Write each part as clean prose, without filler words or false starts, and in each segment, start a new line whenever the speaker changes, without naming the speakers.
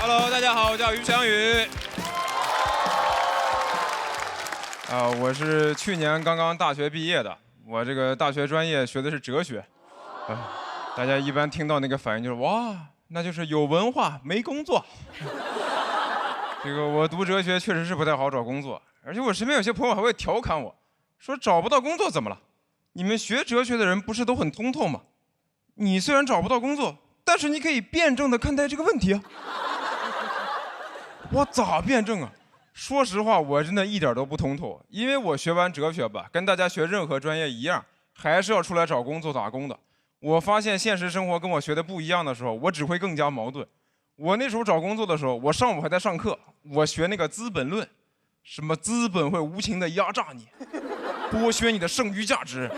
Hello， 大家好，我叫于翔宇。我是去年刚刚大学毕业的，我这个大学专业学的是哲学。大家一般听到那个反应就是哇，那就是有文化没工作。这个我读哲学确实是不太好找工作，而且我身边有些朋友还会调侃我，说找不到工作怎么了？你们学哲学的人不是都很通透吗？你虽然找不到工作，但是你可以辩证的看待这个问题啊。我咋辩证啊？说实话，我真的一点都不通透，因为我学完哲学吧，跟大家学任何专业一样，还是要出来找工作打工的。我发现现实生活跟我学的不一样的时候，我只会更加矛盾。我那时候找工作的时候，我上午还在上课，我学那个《资本论》，什么资本会无情的压榨你，剥削你的剩余价值，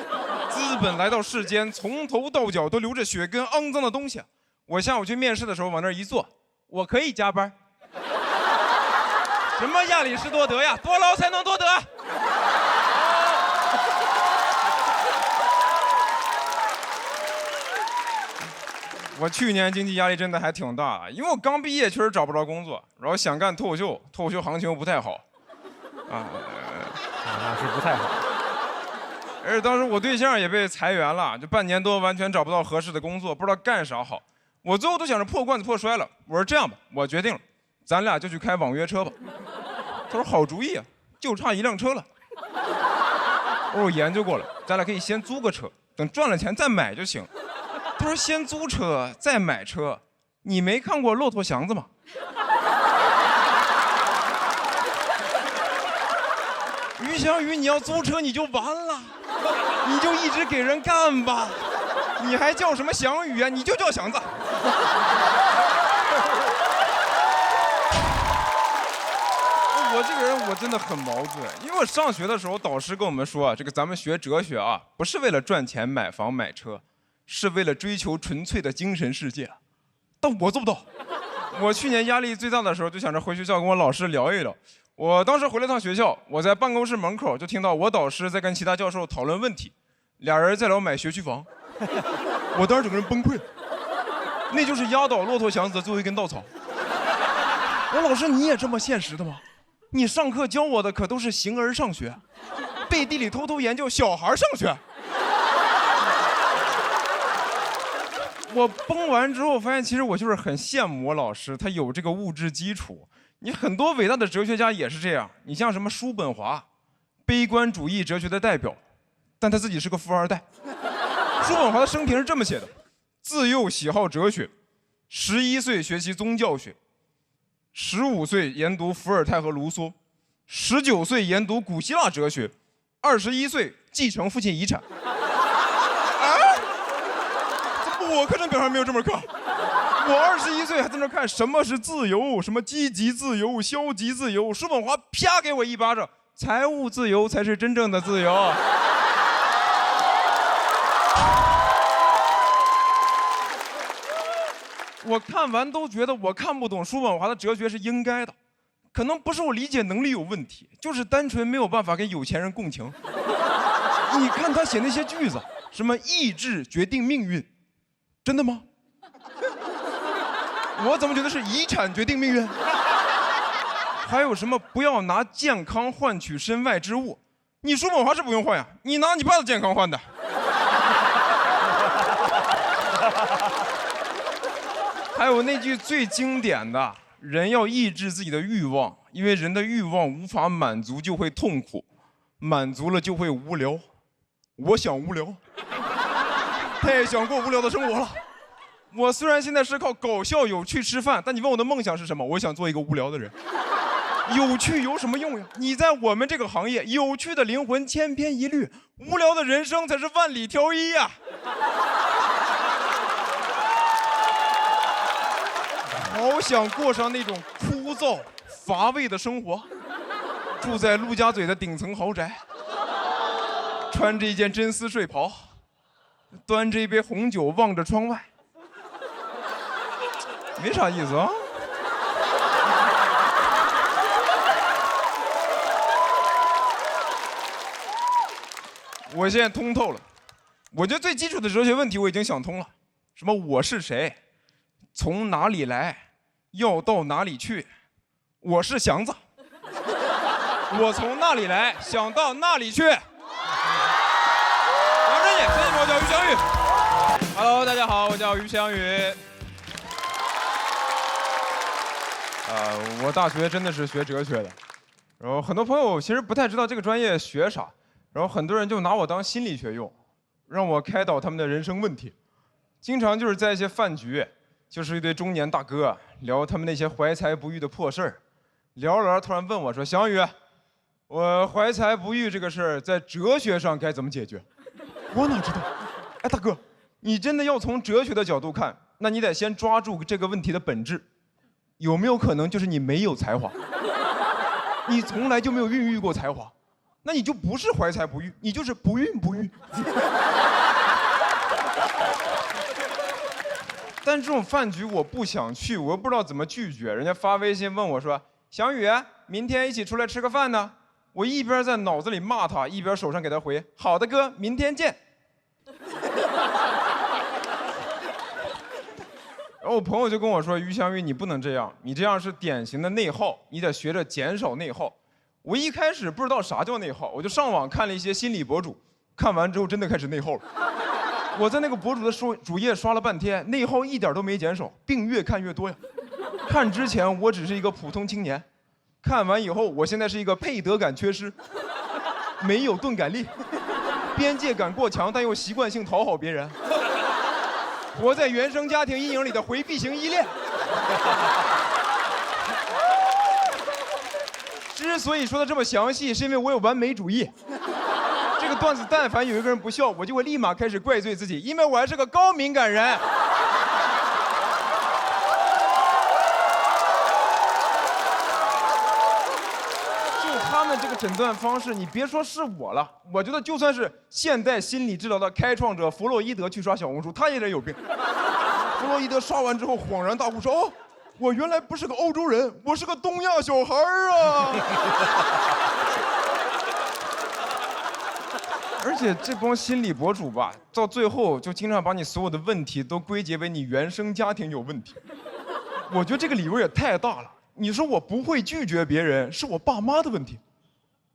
资本来到世间，从头到脚都流着血跟肮脏的东西。我下午去面试的时候往那儿一坐，我可以加班。什么亚里士多德呀，多劳才能多得。我去年经济压力真的还挺大，因为我刚毕业确实找不着工作，然后想干脱口秀，脱口秀行情又不太好，
那是不太好。
而且当时我对象也被裁员了，就半年多完全找不到合适的工作，不知道干啥好。我最后都想着破罐子破摔了，我说这样吧，我决定了，咱俩就去开网约车吧。他说好主意啊，就差一辆车了。我研究过了，咱俩可以先租个车，等赚了钱再买就行。他说先租车再买车，你没看过《骆驼祥子》吗？于翔宇，你要租车你就完了，你就一直给人干吧，你还叫什么翔宇啊？你就叫祥子。我这个人我真的很矛盾，因为我上学的时候导师跟我们说，这个咱们学哲学啊，不是为了赚钱买房买车，是为了追求纯粹的精神世界。但我做不到。我去年压力最大的时候，就想着回学校跟我老师聊一聊。我当时回了趟学校，我在办公室门口就听到我导师在跟其他教授讨论问题，俩人在聊买学区房。我当时整个人崩溃了，那就是压倒骆驼祥子的最后一根稻草。我老师，你也这么现实的吗？你上课教我的可都是形而上学，背地里偷偷研究小孩上学。我崩完之后发现，其实我就是很羡慕我老师，他有这个物质基础。你很多伟大的哲学家也是这样，你像什么叔本华，悲观主义哲学的代表，但他自己是个富二代。叔本华的生平是这么写的：自幼喜好哲学，11岁学习宗教学，15岁研读伏尔泰和卢梭，19岁研读古希腊哲学，21岁继承父亲遗产。我课程表上没有这门课。我21岁还在那看什么是自由，什么积极自由、消极自由。叔本华啪给我一巴掌，财务自由才是真正的自由。我看完都觉得我看不懂叔本华的哲学是应该的，可能不是我理解能力有问题，就是单纯没有办法跟有钱人共情。你看他写那些句子，什么意志决定命运，真的吗？我怎么觉得是遗产决定命运？还有什么不要拿健康换取身外之物？你叔本华是不用换呀，你拿你爸的健康换的。还有那句最经典的，人要抑制自己的欲望，因为人的欲望无法满足就会痛苦，满足了就会无聊。我想无聊，太想过无聊的生活了。我虽然现在是靠搞笑有趣吃饭，但你问我的梦想是什么？我想做一个无聊的人。有趣有什么用呀？你在我们这个行业，有趣的灵魂千篇一律，无聊的人生才是万里挑一呀。好想过上那种枯燥乏味的生活，住在陆家嘴的顶层豪宅，穿着一件真丝睡袍，端着一杯红酒望着窗外，没啥意思啊。我现在通透了，我觉得最基础的哲学问题我已经想通了，什么我是谁，从哪里来，要到哪里去？我是祥子，我从那里来，想到那里去。掌声谢谢，我叫于翔宇。Hello， 大家好，我叫于翔宇。我大学真的是学哲学的，然后很多朋友其实不太知道这个专业学啥，然后很多人就拿我当心理学用，让我开导他们的人生问题。经常就是在一些饭局，就是一堆中年大哥聊他们那些怀才不遇的破事儿，聊着聊着突然问我说：“翔宇，我怀才不遇这个事儿在哲学上该怎么解决？”我哪知道？哎，大哥，你真的要从哲学的角度看，那你得先抓住这个问题的本质。有没有可能就是你没有才华？你从来就没有孕育过才华，那你就不是怀才不遇，你就是不孕不育。但这种饭局我不想去，我又不知道怎么拒绝。人家发微信问我说：“翔宇，明天一起出来吃个饭呢？”我一边在脑子里骂他，一边手上给他回：“好的哥，明天见。”然后我朋友就跟我说：“于翔宇，你不能这样，你这样是典型的内耗，你得学着减少内耗。”我一开始不知道啥叫内耗，我就上网看了一些心理博主，看完之后真的开始内耗了。我在那个博主的主页刷了半天，内耗一点都没减少，病越看越多呀。看之前我只是一个普通青年，看完以后我现在是一个配得感缺失，没有钝感力，边界感过强，但又习惯性讨好别人。活在原生家庭阴影里的回避型依恋。之所以说的这么详细，是因为我有完美主义。这个段子但凡有一个人不笑，我就会立马开始怪罪自己，因为我还是个高敏感人。就他们这个诊断方式，你别说是我了，我觉得就算是现代心理治疗的开创者弗洛伊德去刷小红书，他也得有病。弗洛伊德刷完之后恍然大悟说：“哦，我原来不是个欧洲人，我是个东亚小孩啊！”而且这帮心理博主吧，到最后就经常把你所有的问题都归结为你原生家庭有问题。我觉得这个理由也太大了。你说我不会拒绝别人，是我爸妈的问题。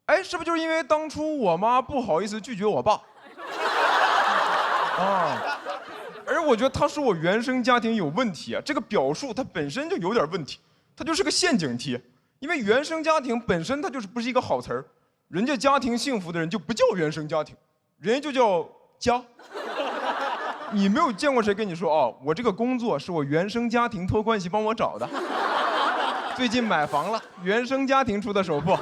哎，是不是就是因为当初我妈不好意思拒绝我爸？啊。而我觉得他说我原生家庭有问题啊，这个表述它本身就有点问题，它就是个陷阱题。因为原生家庭本身它就是不是一个好词儿，人家家庭幸福的人就不叫原生家庭，人家就叫家。你没有见过谁跟你说哦，我这个工作是我原生家庭托关系帮我找的，最近买房了，原生家庭出的首付。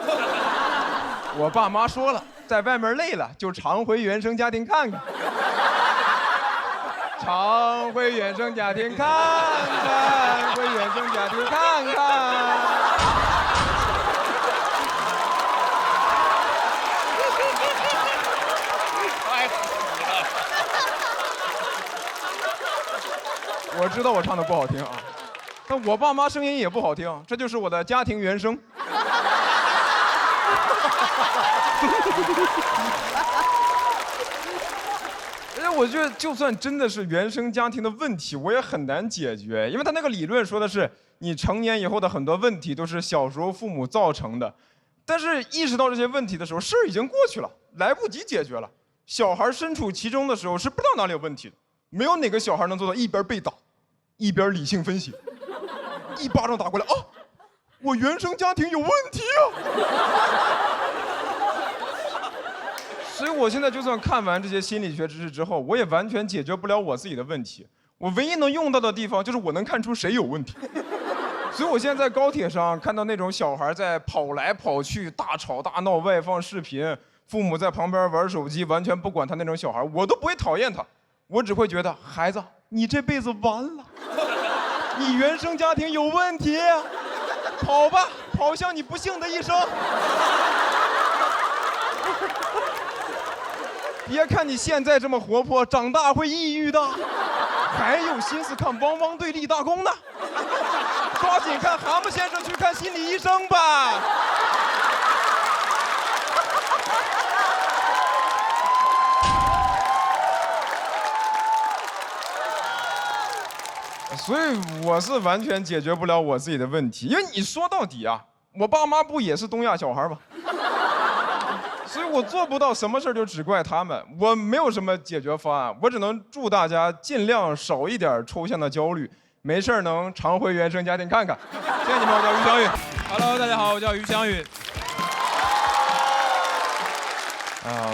我爸妈说了，在外面累了就常回原生家庭看看。常回原生家庭看看，回原生家庭看看。太死了！我知道我唱的不好听啊，但我爸妈声音也不好听，这就是我的家庭原声。而且我觉得，就算真的是原生家庭的问题，我也很难解决，因为他那个理论说的是，你成年以后的很多问题都是小时候父母造成的，但是意识到这些问题的时候，事儿已经过去了，来不及解决了。小孩身处其中的时候是不知道哪里有问题的，没有哪个小孩能做到一边被打，一边理性分析，一巴掌打过来啊，我原生家庭有问题啊。所以我现在就算看完这些心理学知识之后，我也完全解决不了我自己的问题。我唯一能用到的地方就是我能看出谁有问题。所以我现在在高铁上看到那种小孩在跑来跑去、大吵大闹、外放视频，父母在旁边玩手机，完全不管他那种小孩，我都不会讨厌他，我只会觉得孩子，你这辈子完了，你原生家庭有问题，跑吧，跑向你不幸的一生。别看你现在这么活泼，长大会抑郁的，还有心思看汪汪队立大功呢。抓紧看蛤蟆先生去看心理医生吧。所以我是完全解决不了我自己的问题，因为你说到底啊，我爸妈不也是东亚小孩吗？所以我做不到什么事儿就只怪他们，我没有什么解决方案，我只能祝大家尽量少一点抽象的焦虑，没事儿能常回原生家庭看看。谢谢你们，我叫于翔宇。
Hello， 大家好，我叫于翔宇。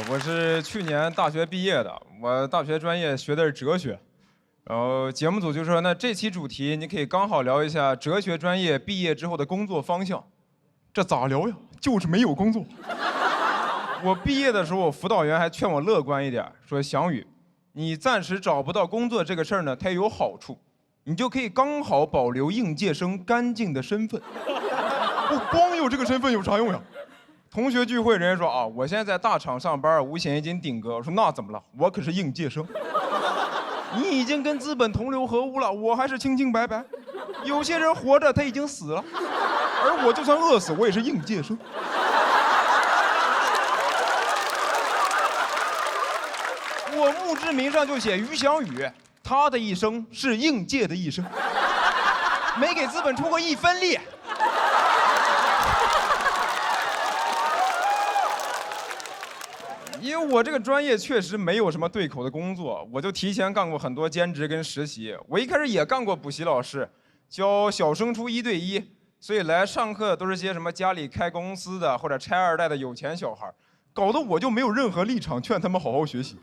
我是去年大学毕业的，我大学专业学的是哲学，然后节目组就说，那这期主题你可以刚好聊一下哲学专业毕业之后的工作方向。这咋聊呀？就是没有工作。我毕业的时候，我辅导员还劝我乐观一点，说翔宇，你暂时找不到工作这个事儿呢，它也有好处，你就可以刚好保留应届生干净的身份。我光有这个身份有啥用呀？同学聚会，人家说啊，我现在在大厂上班，5险1金顶哥。我说那怎么了？我可是应届生。你已经跟资本同流合污了，我还是清清白白。有些人活着他已经死了，而我就算饿死，我也是应届生。我墓志铭上就写于翔宇，他的一生是应届的一生，没给资本出过1分力。因为我这个专业确实没有什么对口的工作，我就提前干过很多兼职跟实习。我一开始也干过补习老师，教小升初1对1，所以来上课都是些什么家里开公司的或者拆2代的有钱小孩，搞得我就没有任何立场劝他们好好学习。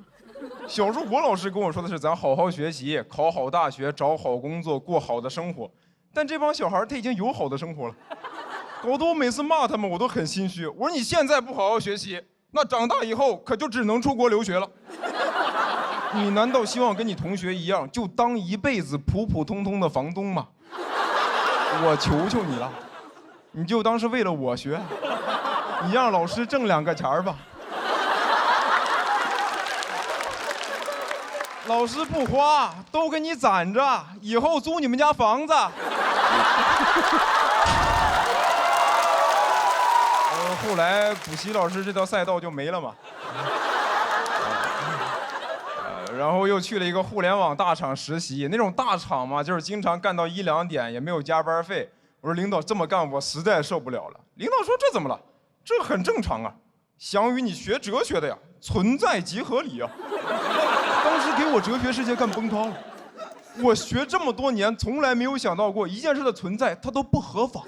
小时候我老师跟我说的是咱好好学习，考好大学，找好工作，过好的生活。但这帮小孩他已经有好的生活了，搞得我每次骂他们我都很心虚。我说你现在不好好学习，那长大以后可就只能出国留学了。你难道希望跟你同学一样，就当一辈子普普通通的房东吗？我求求你了，你就当是为了我学，你让老师挣2个钱儿吧。老师不花，都给你攒着，以后租你们家房子。后来补习老师这条赛道就没了嘛。然后又去了一个互联网大厂实习，那种大厂嘛，就是经常干到1、2点，也没有加班费。我说领导这么干我实在受不了了。领导说这怎么了？这很正常啊。翔宇，你学哲学的呀，存在即合理啊。当时给我哲学世界干崩塌了。我学这么多年，从来没有想到过一件事的存在，它都不合法，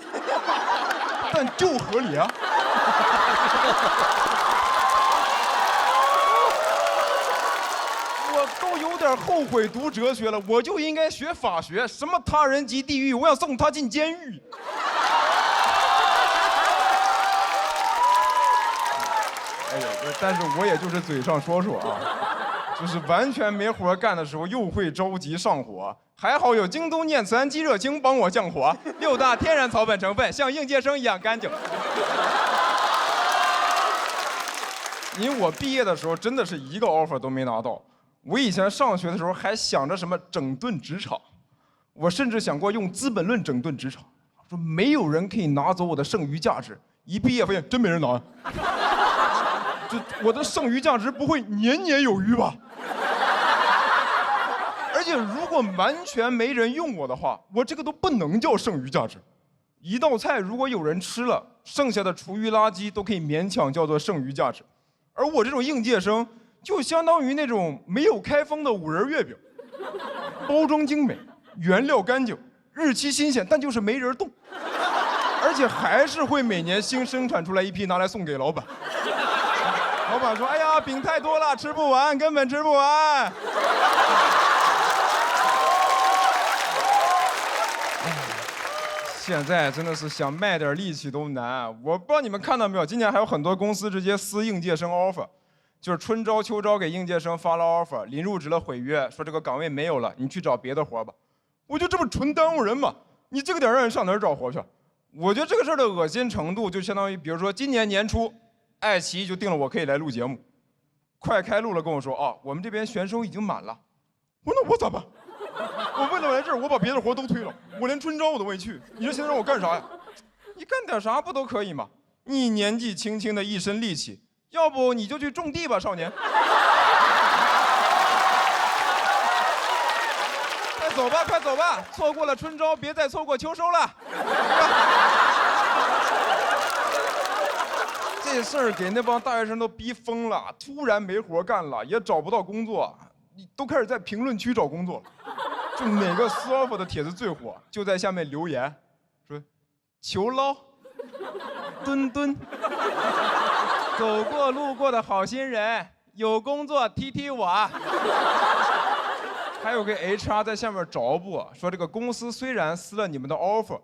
但就合理啊。我都有点后悔读哲学了，我就应该学法学，什么他人即地狱，我想送他进监狱。哎呀，但是我也就是嘴上说说啊，就是完全没活干的时候又会着急上火，还好有京东念慈庵鸡热清帮我降火，6大天然草本成分，像应届生一样干净。因为我毕业的时候真的是一个 offer 都没拿到，我以前上学的时候还想着什么整顿职场，我甚至想过用《资本论》整顿职场，说没有人可以拿走我的剩余价值。一毕业发现真没人拿。就我的剩余价值不会年年有余吧？而且如果完全没人用我的话，我这个都不能叫剩余价值。一道菜如果有人吃了，剩下的厨余垃圾都可以勉强叫做剩余价值。而我这种应届生，就相当于那种没有开封的5仁月饼，包装精美，原料干净，日期新鲜，但就是没人动，而且还是会每年新生产出来一批拿来送给老板。老板说：“哎呀，饼太多了，吃不完，根本吃不完。”现在真的是想卖点力气都难。我不知道你们看到没有，今年还有很多公司直接撕应届生 offer， 就是春招秋招给应届生发了 offer， 临入职了毁约，说这个岗位没有了，你去找别的活吧。我就这么纯耽误人嘛？你这个点让人上哪儿找活去？我觉得这个事儿的恶心程度就相当于，比如说今年年初。爱奇艺就定了我可以来录节目，快开录了跟我说啊，我们这边选手已经满了。我说那我咋办？我为了来这儿，我把别的活都推了，我连春招我都没去。你说现在让我干啥呀？你干点啥不都可以吗？你年纪轻轻的一身力气，要不你就去种地吧，少年。走吧，快走吧，错过了春招，别再错过秋收了。这事儿给那帮大学生都逼疯了，突然没活干了，也找不到工作，都开始在评论区找工作了。就哪个私 offer 的帖子最火，就在下面留言，说求捞，墩墩，走过路过的好心人，有工作踢踢我。还有个 HR 在下面着补，说这个公司虽然撕了你们的 offer，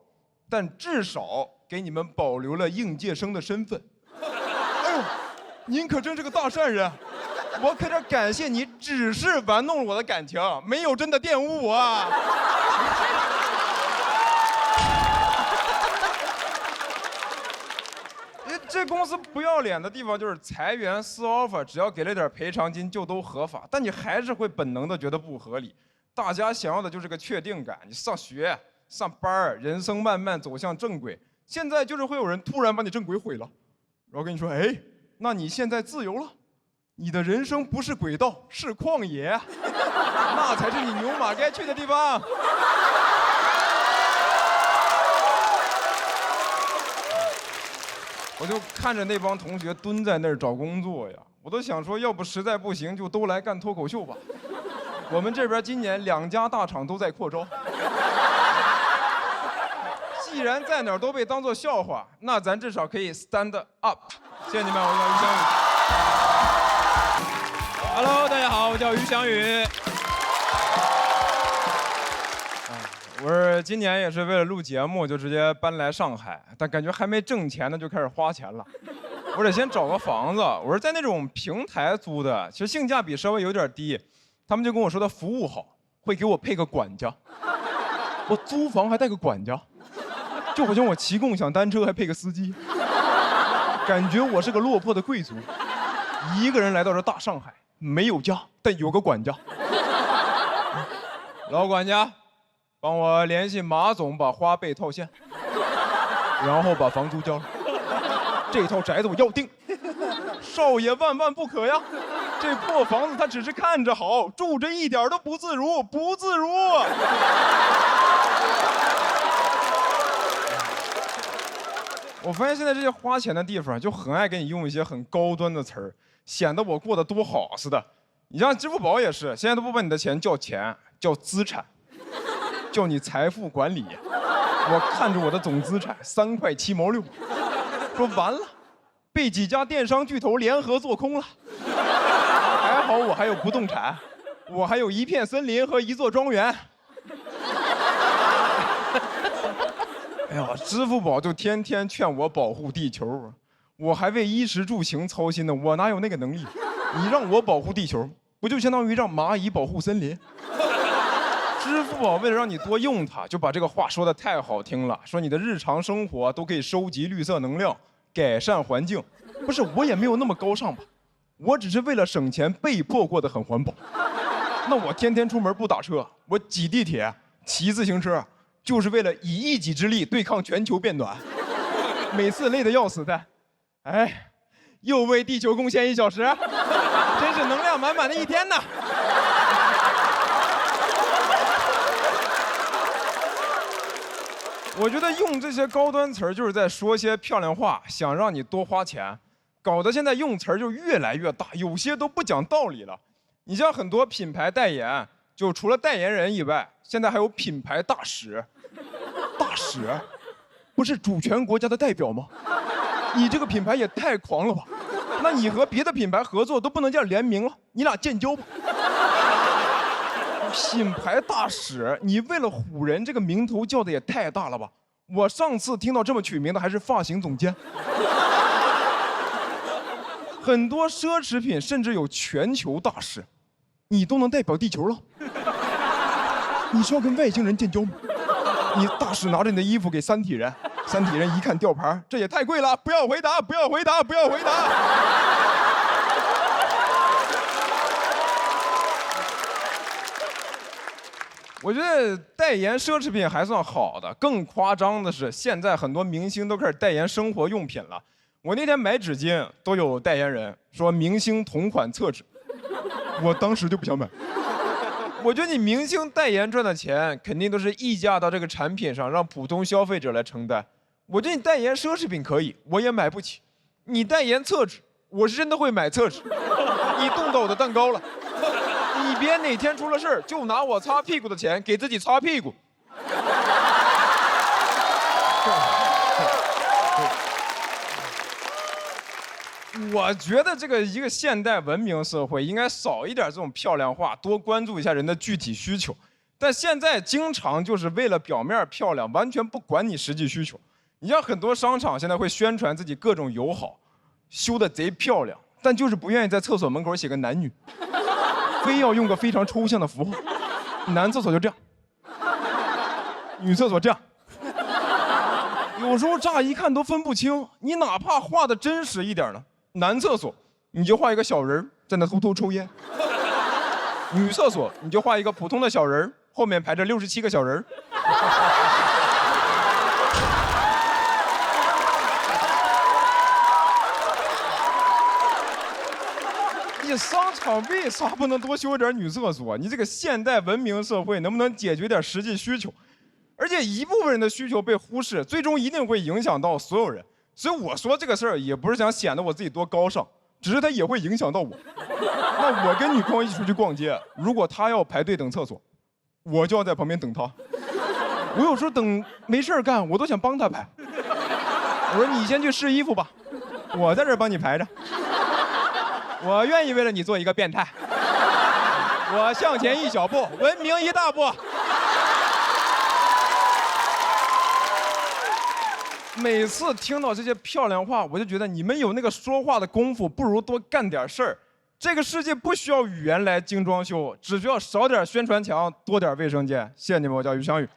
但至少给你们保留了应届生的身份。哎呦，您可真是个大善人，我可得感谢你，只是玩弄了我的感情，没有真的玷污我啊。这公司不要脸的地方就是裁员撕 offer， 只要给了点赔偿金就都合法，但你还是会本能的觉得不合理。大家想要的就是个确定感，你上学、上班，人生慢慢走向正轨。现在就是会有人突然把你正轨毁了，然后跟你说，哎，那你现在自由了，你的人生不是轨道，是旷野，那才是你牛马该去的地方。我就看着那帮同学蹲在那儿找工作呀，我都想说，要不实在不行就都来干脱口秀吧。我们这边今年2家大厂都在扩招，既然在哪儿都被当作笑话，那咱至少可以 stand up。谢谢你们，我叫于翔宇。
Hello， 大家好，我叫于翔宇。
我是今年也是为了录节目，就直接搬来上海，但感觉还没挣钱呢，就开始花钱了。我得先找个房子，我是在那种平台租的，其实性价比稍微有点低。他们就跟我说他服务好，会给我配个管家。我租房还带个管家，就好像我骑共享单车还配个司机，感觉我是个落魄的贵族，一个人来到这大上海，没有家，但有个管家。老管家，帮我联系马总，把花呗套现，然后把房租交了。这套宅子我要定，少爷万万不可呀！这破房子他只是看着好，住着一点都不自如，不自如。我发现现在这些花钱的地方就很爱给你用一些很高端的词儿，显得我过得多好似的。你像支付宝也是，现在都不把你的钱叫钱，叫资产。叫你财富管理，我看着我的总资产3块7毛6，说完了，被几家电商巨头联合做空了。还好我还有不动产，我还有一片森林和一座庄园。哎呀，支付宝就天天劝我保护地球，我还为衣食住行操心呢，我哪有那个能力？你让我保护地球，不就相当于让蚂蚁保护森林？支付宝为了让你多用它，就把这个话说得太好听了，说你的日常生活都可以收集绿色能量，改善环境。不是，我也没有那么高尚吧，我只是为了省钱被迫过得很环保。那我天天出门不打车，我挤地铁、骑自行车，就是为了以一己之力对抗全球变暖。每次累得要死的，哎，又为地球贡献1小时，真是能量满满的一天呐。我觉得用这些高端词儿就是在说些漂亮话，想让你多花钱，搞得现在用词儿就越来越大，有些都不讲道理了。你像很多品牌代言，就除了代言人以外，现在还有品牌大使。大使，不是主权国家的代表吗？你这个品牌也太狂了吧！那你和别的品牌合作都不能这样联名了，你俩建交吧。品牌大使，你为了唬人，这个名头叫的也太大了吧！我上次听到这么取名的还是发型总监。很多奢侈品甚至有全球大使，你都能代表地球了。你是要跟外星人建交吗？你大使拿着你的衣服给三体人，三体人一看吊牌，这也太贵了，不要回答，不要回答，不要回答。我觉得代言奢侈品还算好的，更夸张的是，现在很多明星都开始代言生活用品了。我那天买纸巾都有代言人说明星同款厕纸，我当时就不想买。
我觉得你明星代言赚的钱，肯定都是溢价到这个产品上，让普通消费者来承担。我觉得你代言奢侈品可以，我也买不起。你代言厕纸，我是真的会买厕纸。你动到我的蛋糕了，你别哪天出了事儿，就拿我擦屁股的钱给自己擦屁股。我觉得这个一个现代文明社会应该少一点这种漂亮话，多关注一下人的具体需求。但现在经常就是为了表面漂亮，完全不管你实际需求。你像很多商场现在会宣传自己各种友好，修的贼漂亮，但就是不愿意在厕所门口写个男女，非要用个非常抽象的符号。男厕所就这样，女厕所这样。有时候乍一看都分不清，你哪怕画的真实一点呢，男厕所你就画一个小人在那偷偷抽烟，女厕所你就画一个普通的小人，后面排着67个小人。你商场为啥不能多修点女厕所？你这个现代文明社会能不能解决点实际需求？而且一部分人的需求被忽视，最终一定会影响到所有人。所以我说这个事儿也不是想显得我自己多高尚，只是它也会影响到我。那我跟女朋友一起出去逛街，如果她要排队等厕所，我就要在旁边等她。我有时候等没事儿干，我都想帮她排。我说你先去试衣服吧，我在这儿帮你排着。我愿意为了你做一个变态。我向前一小步，文明一大步。每次听到这些漂亮话，我就觉得你们有那个说话的功夫，不如多干点事儿。这个世界不需要语言来精装修，只需要少点宣传墙，多点卫生间。谢谢你们，我叫于翔宇。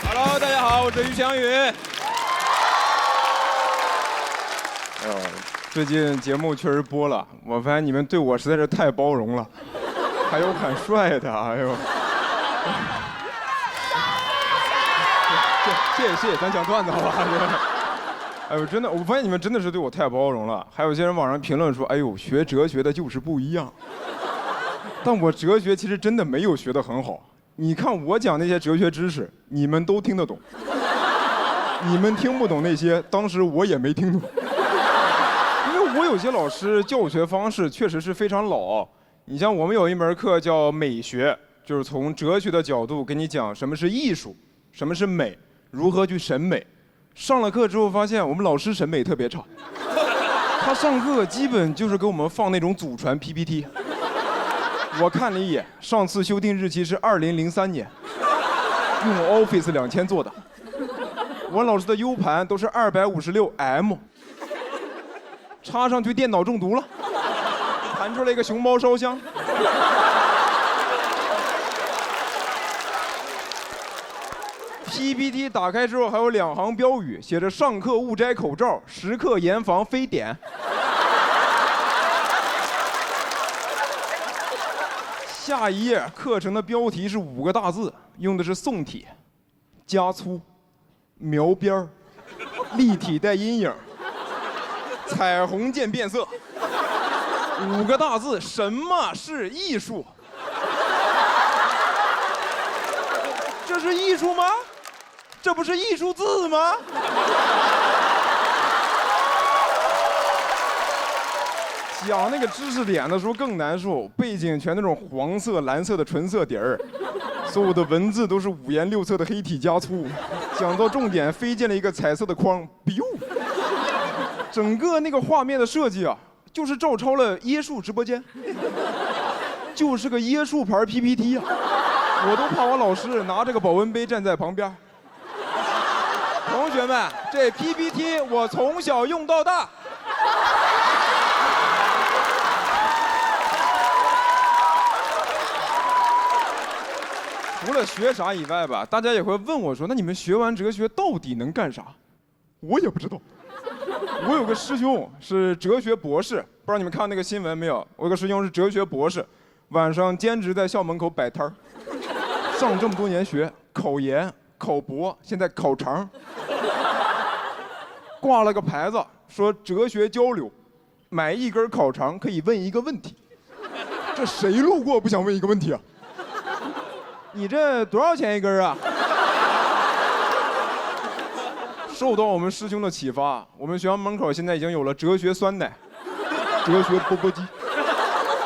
Hello， 大家好，我是于翔宇。最近节目确实播了，我发现你们对我实在是太包容了，还有喊帅的，哎呦。谢谢，咱讲段子好吧？哎呦，真的，我发现你们真的是对我太包容了。还有些人网上评论说，哎呦，学哲学的就是不一样。但我哲学其实真的没有学得很好。你看我讲那些哲学知识，你们都听得懂。你们听不懂那些，当时我也没听懂。因为我有些老师教学方式确实是非常老。你像我们有一门课叫美学，就是从哲学的角度跟你讲什么是艺术，什么是美。如何去审美？上了课之后发现我们老师审美特别差，他上课基本就是给我们放那种祖传 PPT。我看了一眼，上次修订日期是2003年，用 Office 2000做的。我老师的 U 盘都是256M， 插上去电脑中毒了，弹出来一个熊猫烧香。PPT 打开之后还有2行标语，写着上课勿摘口罩，时刻严防非典。下一页课程的标题是5个大字，用的是宋体，加粗、描边、立体带阴影、彩虹渐变色。5个大字，什么是艺术？这是艺术吗？这不是艺术字吗？讲那个知识点的时候更难受，背景全那种黄色、蓝色的纯色底儿，所有的文字都是5颜6色的黑体加粗。讲到重点，飞进了一个彩色的框 ，biu。整个那个画面的设计啊，就是照抄了椰树直播间，就是个椰树牌 PPT 啊。我都怕我老师拿这个保温杯站在旁边。同学们，这 PPT 我从小用到大。除了学啥以外吧，大家也会问我说，那你们学完哲学到底能干啥？我也不知道。我有个师兄是哲学博士，不知道你们看那个新闻没有？我有个师兄是哲学博士，晚上兼职在校门口摆摊儿。上这么多年学，考研、考博，现在考肠，挂了个牌子说哲学交流，买1根烤肠可以问一个问题。这谁路过不想问一个问题啊？你这多少钱一根啊？受到我们师兄的启发，我们学校门口现在已经有了哲学酸奶、哲学钵钵鸡，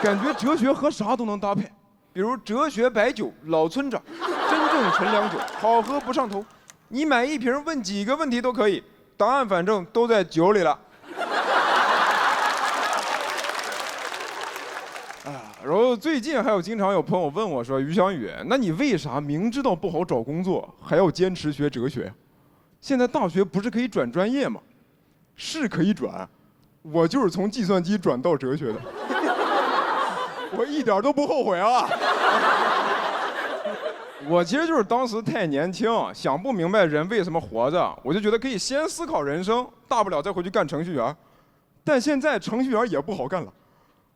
感觉哲学和啥都能搭配，比如哲学白酒、老村长、真正纯粮酒，好喝不上头。你买一瓶问几个问题都可以，答案反正都在酒里了。然后最近还有经常有朋友问我说：“于翔宇，那你为啥明知道不好找工作，还要坚持学哲学？现在大学不是可以转专业吗？”是可以转，我就是从计算机转到哲学的，我一点都不后悔啊。我其实就是当时太年轻，想不明白人为什么活着，我就觉得可以先思考人生，大不了再回去干程序员。但现在程序员也不好干了。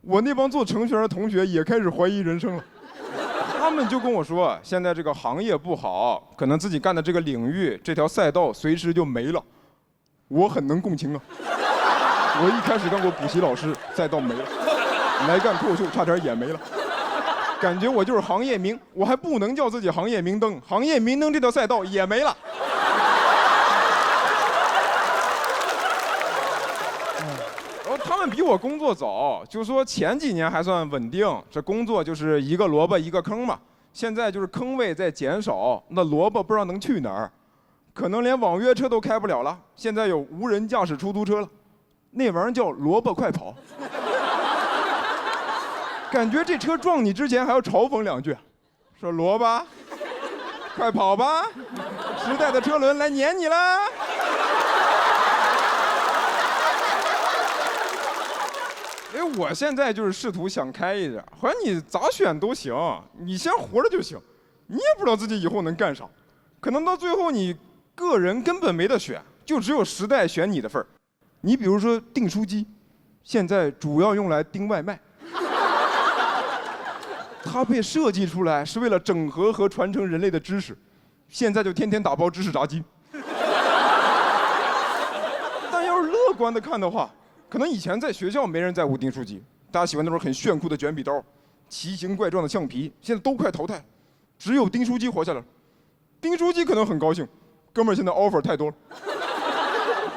我那帮做程序员的同学也开始怀疑人生了，他们就跟我说，现在这个行业不好，可能自己干的这个领域、这条赛道随时就没了。我很能共情啊，我一开始干过补习老师，赛道没了，来干脱口秀差点也没了，感觉我就是行业明，我还不能叫自己行业明灯，行业明灯这条赛道也没了。他们比我工作早，就说前几年还算稳定，这工作就是一个萝卜一个坑嘛。现在就是坑位在减少，那萝卜不知道能去哪儿，可能连网约车都开不了了。现在有无人驾驶出租车了，那玩意儿叫萝卜快跑。感觉这车撞你之前还要嘲讽两句，说萝卜，快跑吧，时代的车轮来撵你啦。因为我现在就是试图想开一点，好像你咋选都行，你先活着就行，你也不知道自己以后能干啥，可能到最后你个人根本没得选，就只有时代选你的份儿。你比如说订书机，现在主要用来订外卖，它被设计出来是为了整合和传承人类的知识，现在就天天打包芝士炸鸡。但要是乐观的看的话，可能以前在学校没人在乎订书机，大家喜欢那种很炫酷的卷笔刀、奇形怪状的橡皮，现在都快淘汰，只有订书机活下来了。订书机可能很高兴，哥们儿现在 offer 太多了。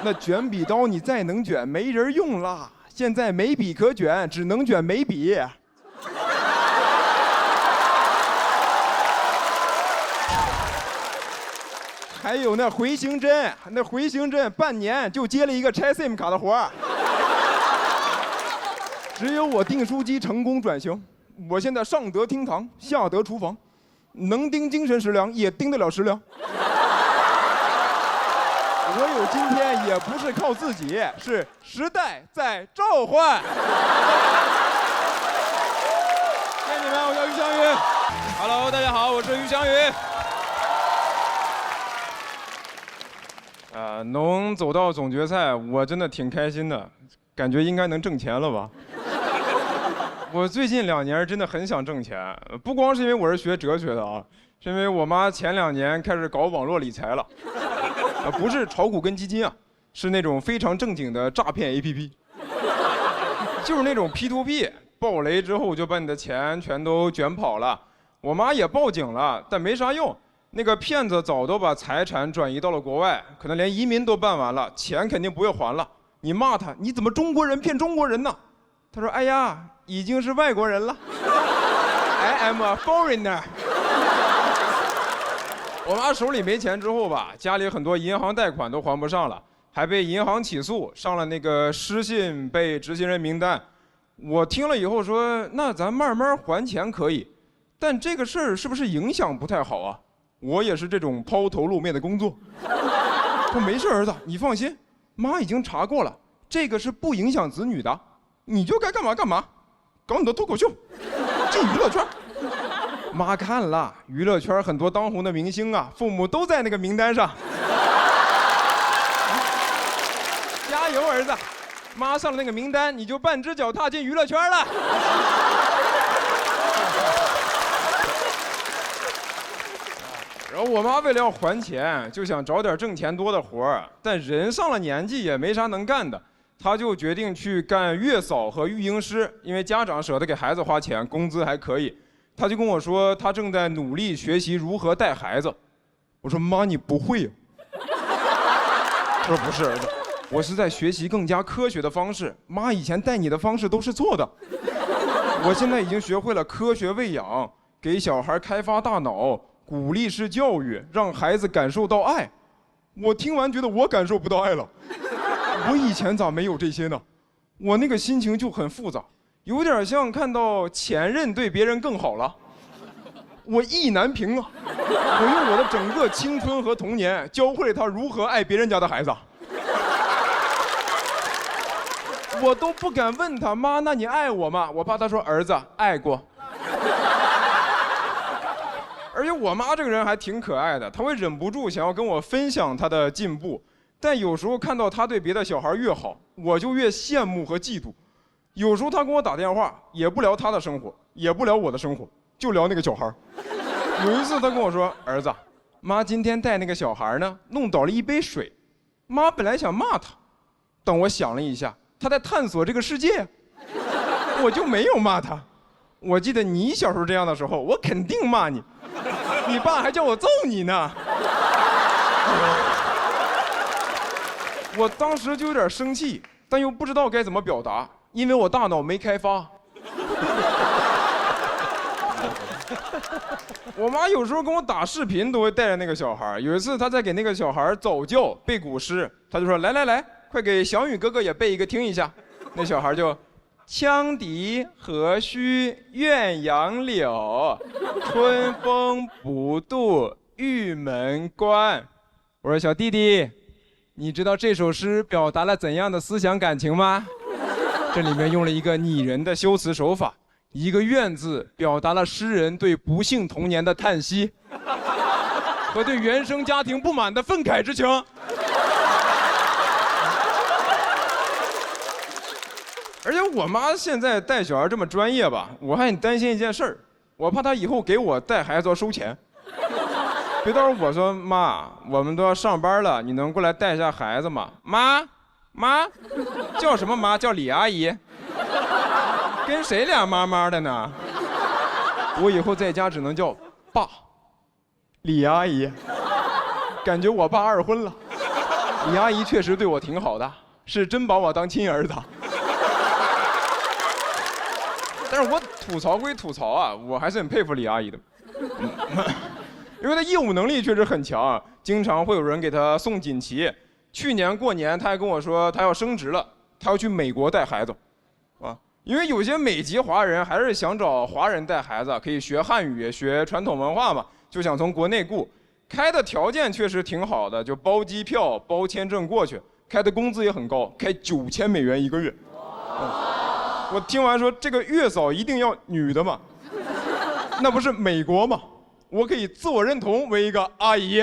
那卷笔刀你再能卷，没人用啦。现在没笔可卷，只能卷没笔。还有那回形针，那回形针半年就接了一个拆 SIM 卡的活儿。只有我订书机成功转型，我现在上得厅堂，下得厨房，能盯精神食粮，也盯得了食粮。我有今天也不是靠自己，是时代在召唤。
谢谢你们，我叫于翔宇。Hello， 大家好，我是于翔宇。
能走到总决赛，我真的挺开心的，感觉应该能挣钱了吧。我最近2年真的很想挣钱，不光是因为我是学哲学的啊，是因为我妈前2年开始搞网络理财了，不是炒股跟基金啊，是那种非常正经的诈骗 APP， 就是那种 P2P， 爆雷之后就把你的钱全都卷跑了。我妈也报警了，但没啥用，那个骗子早都把财产转移到了国外，可能连移民都办完了，钱肯定不会还了。你骂他，你怎么中国人骗中国人呢？他说：“哎呀，已经是外国人了。I am a foreigner。”我妈手里没钱之后吧，家里很多银行贷款都还不上了，还被银行起诉，上了那个失信被执行人名单。我听了以后说：“那咱慢慢还钱可以，但这个事儿是不是影响不太好啊？我也是这种抛头露面的工作。”说：“没事，儿子，你放心，妈已经查过了，这个是不影响子女的。”你就该干嘛干嘛，搞你的脱口秀，进娱乐圈。妈看了，娱乐圈很多当红的明星啊，父母都在那个名单上。加油，儿子，妈上了那个名单，你就半只脚踏进娱乐圈了。然后我妈为了要还钱，就想找点挣钱多的活儿，但人上了年纪也没啥能干的。他就决定去干月嫂和育婴师，因为家长舍得给孩子花钱，工资还可以。他就跟我说，他正在努力学习如何带孩子。我说妈，你不会呀？他说不是，儿子，我是在学习更加科学的方式。妈以前带你的方式都是错的，我现在已经学会了科学喂养，给小孩开发大脑，鼓励式教育，让孩子感受到爱。我听完觉得我感受不到爱了，我以前咋没有这些呢？我那个心情就很复杂，有点像看到前任对别人更好了，我意难平啊！我用我的整个青春和童年教会了他如何爱别人家的孩子，我都不敢问他妈，那你爱我吗？我怕他说儿子爱过。而且我妈这个人还挺可爱的，她会忍不住想要跟我分享她的进步，但有时候看到她对别的小孩越好，我就越羡慕和嫉妒。有时候她给我打电话，也不聊她的生活，也不聊我的生活，就聊那个小孩。有一次她跟我说：“儿子，妈今天带那个小孩呢，弄倒了一杯水。妈本来想骂他，但我想了一下，他在探索这个世界，我就没有骂他。我记得你小时候这样的时候，我肯定骂你。你爸还叫我揍你呢。”我当时就有点生气，但又不知道该怎么表达，因为我大脑没开发。我妈有时候跟我打视频都会带着那个小孩。有一次她在给那个小孩早教背古诗，她就说：“来来来，快给小雨哥哥也背一个听一下。”那小孩就：“羌笛何须怨杨柳，春风不度玉门关。”我说：“小弟弟，你知道这首诗表达了怎样的思想感情吗？这里面用了一个拟人的修辞手法，一个怨字表达了诗人对不幸童年的叹息和对原生家庭不满的愤慨之情。”而且我妈现在带小孩这么专业吧，我还很担心一件事儿，我怕她以后给我带孩子要收钱。别到时候我说妈，我们都要上班了，你能过来带一下孩子吗？妈，叫什么妈？叫李阿姨。跟谁俩妈妈的呢？我以后在家只能叫爸，李阿姨。感觉我爸二婚了。李阿姨确实对我挺好的，是真把我当亲儿子。但是我吐槽归吐槽啊，我还是很佩服李阿姨的，因为她业务能力确实很强啊，经常会有人给她送锦旗。去年过年，她还跟我说她要升职了，她要去美国带孩子，啊，因为有些美籍华人还是想找华人带孩子，可以学汉语、学传统文化嘛，就想从国内雇，开的条件确实挺好的，就包机票、包签证过去，开的工资也很高，开$9000一个月。我听完说这个月嫂一定要女的嘛，那不是美国嘛？我可以自我认同为一个阿姨。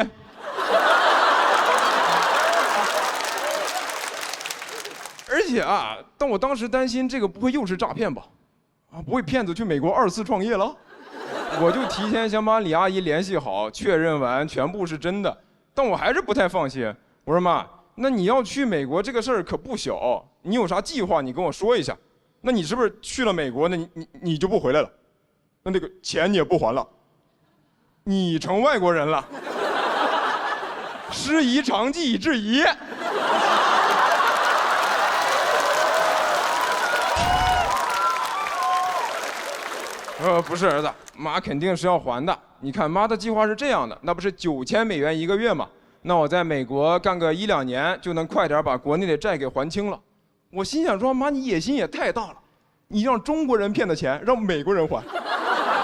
而且啊，但我当时担心这个不会又是诈骗吧？啊，不会骗子去美国2次创业了？我就提前想把李阿姨联系好，确认完全部是真的，但我还是不太放心。我说妈，那你要去美国这个事儿可不小，你有啥计划你跟我说一下。那你是不是去了美国，那你就不回来了？那个钱你也不还了？你成外国人了？师夷长技以制夷。不是儿子，妈肯定是要还的。你看妈的计划是这样的，那不是$9000一个月吗？那我在美国干个1-2年，就能快点把国内的债给还清了。我心想说，妈，你野心也太大了，你让中国人骗的钱让美国人还，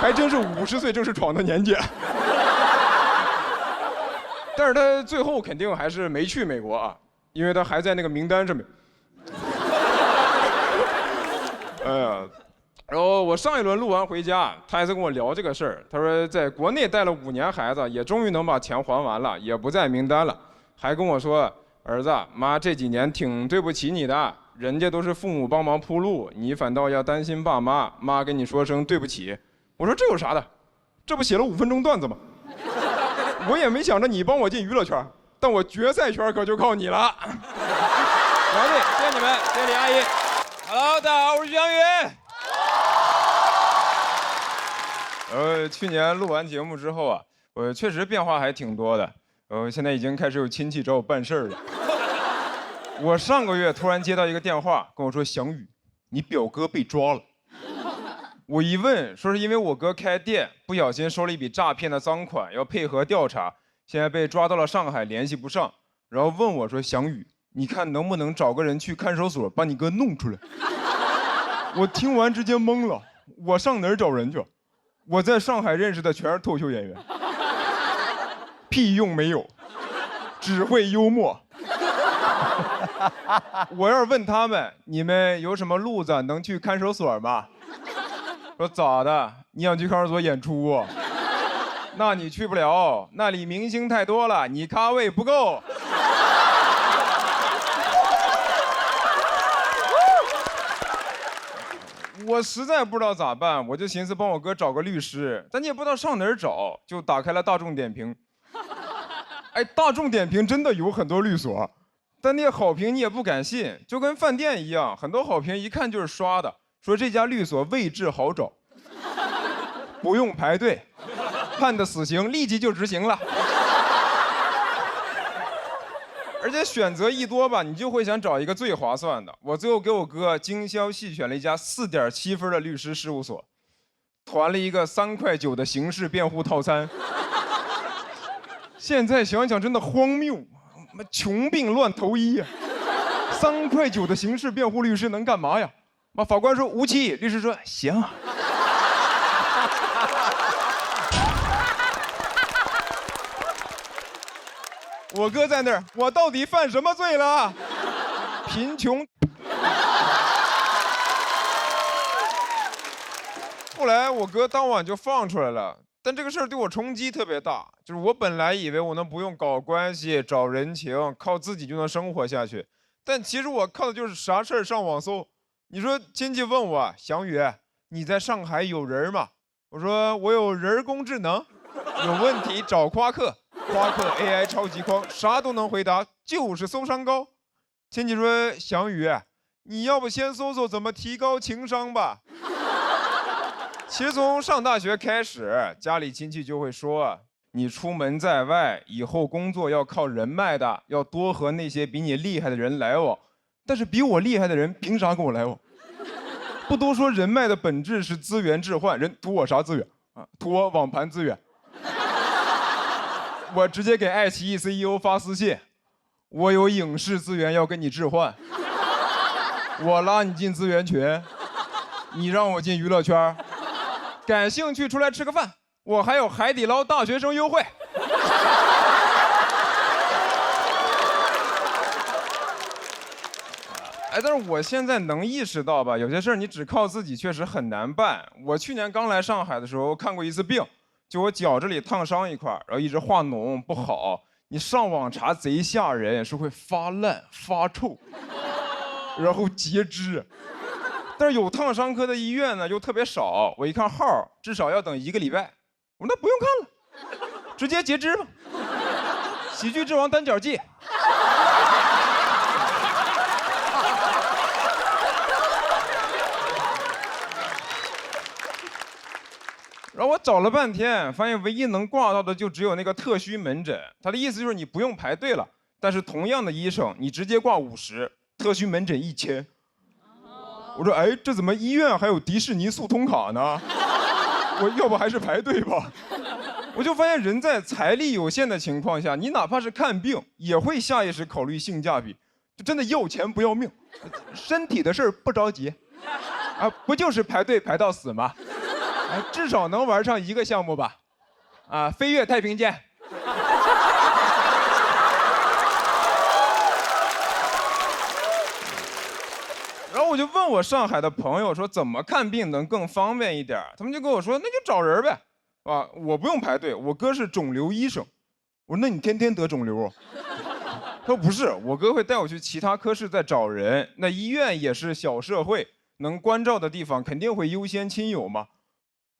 还真是50岁正是闯的年纪。但是他最后肯定还是没去美国啊，因为他还在那个名单上面。哎呀，然后我上一轮录完回家，他还在跟我聊这个事儿。他说在国内带了5年孩子，也终于能把钱还完了，也不在名单了，还跟我说，儿子，妈这几年挺对不起你的。人家都是父母帮忙铺路，你反倒要担心爸妈，妈跟你说声对不起。我说这有啥的，这不写了5分钟段子吗？我也没想着你帮我进娱乐圈，但我决赛圈可就靠你了。
王丽，谢谢你们，谢谢李阿姨。Hello， 大家好，我是徐翔宇。
去年录完节目之后啊，我确实变化还挺多的。现在已经开始有亲戚找我办事儿了。我上个月突然接到一个电话，跟我说：“翔宇，你表哥被抓了。”我一问，说是因为我哥开店不小心收了一笔诈骗的赃款，要配合调查，现在被抓到了上海，联系不上。然后问我说：“翔宇，你看能不能找个人去看守所把你哥弄出来？”我听完直接懵了，我上哪儿找人去？我在上海认识的全是脱口秀演员，屁用没有，只会幽默。我要是问他们，你们有什么路子能去看守所吗？说咋的？你想去看守所演出啊？那你去不了，那里明星太多了，你咖位不够。我实在不知道咋办，我就寻思帮我哥找个律师，但你也不知道上哪儿找，就打开了大众点评。哎，大众点评真的有很多律所，但那些好评你也不敢信，就跟饭店一样，很多好评一看就是刷的，说这家律所位置好找，不用排队，判的死刑立即就执行了。而且选择一多吧，你就会想找一个最划算的。我最后给我哥精挑细选了一家4.7分的律师事务所，团了一个3块9的刑事辩护套餐。现在想想真的荒谬，穷病乱投医呀！3块9的刑事辩护律师能干嘛呀？法官说无期，律师说行。我哥在那儿，我到底犯什么罪了？贫穷。后来我哥当晚就放出来了，但这个事儿对我冲击特别大。就是我本来以为我能不用搞关系、找人情，靠自己就能生活下去，但其实我靠的就是啥事儿上网搜。你说亲戚问我翔宇，你在上海有人吗？我说我有人工智能，有问题找夸克。夸克 AI 超级框，啥都能回答，就是搜商高。亲戚说翔宇，你要不先搜搜怎么提高情商吧？其实从上大学开始，家里亲戚就会说，你出门在外，以后工作要靠人脉的，要多和那些比你厉害的人来往。但是比我厉害的人凭啥跟我来往？不都说人脉的本质是资源置换，人图我啥资源啊？图我网盘资源。我直接给爱奇艺 CEO 发私信，我有影视资源要跟你置换，我拉你进资源群，你让我进娱乐圈，感兴趣出来吃个饭，我还有海底捞大学生优惠。哎，但是我现在能意识到吧，有些事儿你只靠自己确实很难办。我去年刚来上海的时候看过一次病。就我脚这里烫伤一块，然后一直化脓不好，你上网查贼吓人，是会发烂发臭，然后截肢。但是有烫伤科的医院呢又特别少，我一看号至少要等1个礼拜，我说那不用看了，直接截肢吧。喜剧之王单脚记。然后我找了半天，发现唯一能挂到的就只有那个特需门诊。他的意思就是你不用排队了，但是同样的医生，你直接挂50，特需门诊1000。我说，哎，这怎么医院还有迪士尼速通卡呢？我要不还是排队吧。我就发现人在财力有限的情况下，你哪怕是看病，也会下意识考虑性价比，就真的要钱不要命。身体的事儿不着急，啊，不就是排队排到死吗？至少能玩上1个项目吧，啊，飞越太平间。然后我就问我上海的朋友说，怎么看病能更方便一点？他们就跟我说，那就找人呗，啊，我不用排队，我哥是肿瘤医生。我说，那你天天得肿瘤？他说不是，我哥会带我去其他科室再找人，那医院也是小社会，能关照的地方肯定会优先亲友嘛。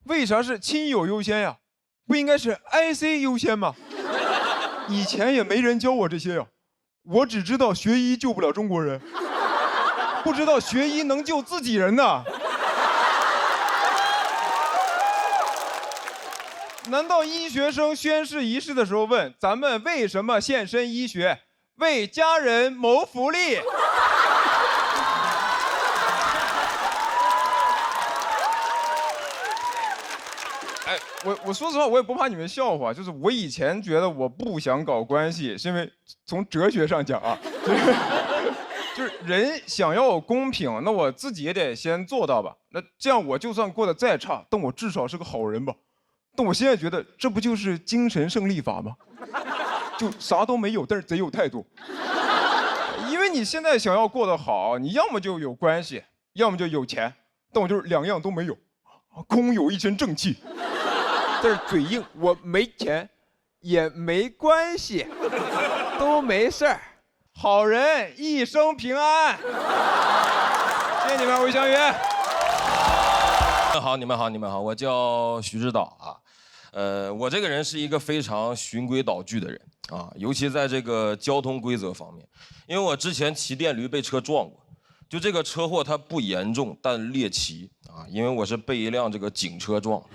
为啥是亲友优先呀？不应该是 IC 优先吗？以前也没人教我这些呀。我只知道学医救不了中国人，不知道学医能救自己人呢。难道医学生宣誓仪式的时候问咱们为什么献身医学？为家人谋福利。哎，我说实话，我也不怕你们笑话，就是我以前觉得我不想搞关系，是因为从哲学上讲啊，就是人想要公平，那我自己也得先做到吧。那这样我就算过得再差，但我至少是个好人吧。但我现在觉得，这不就是精神胜利法吗？就啥都没有，但是贼有态度。因为你现在想要过得好，你要么就有关系，要么就有钱。但我就是两样都没有，空有一身正气。
但是嘴硬，我没钱，也没关系，都没事儿。
好人一生平安。谢谢你们，魏翔宇。
你们好，我叫徐指导啊。我这个人是一个非常循规蹈矩的人啊，尤其在这个交通规则方面，因为我之前骑电驴被车撞过，就这个车祸它不严重，但猎奇啊，因为我是被一辆这个警车撞的，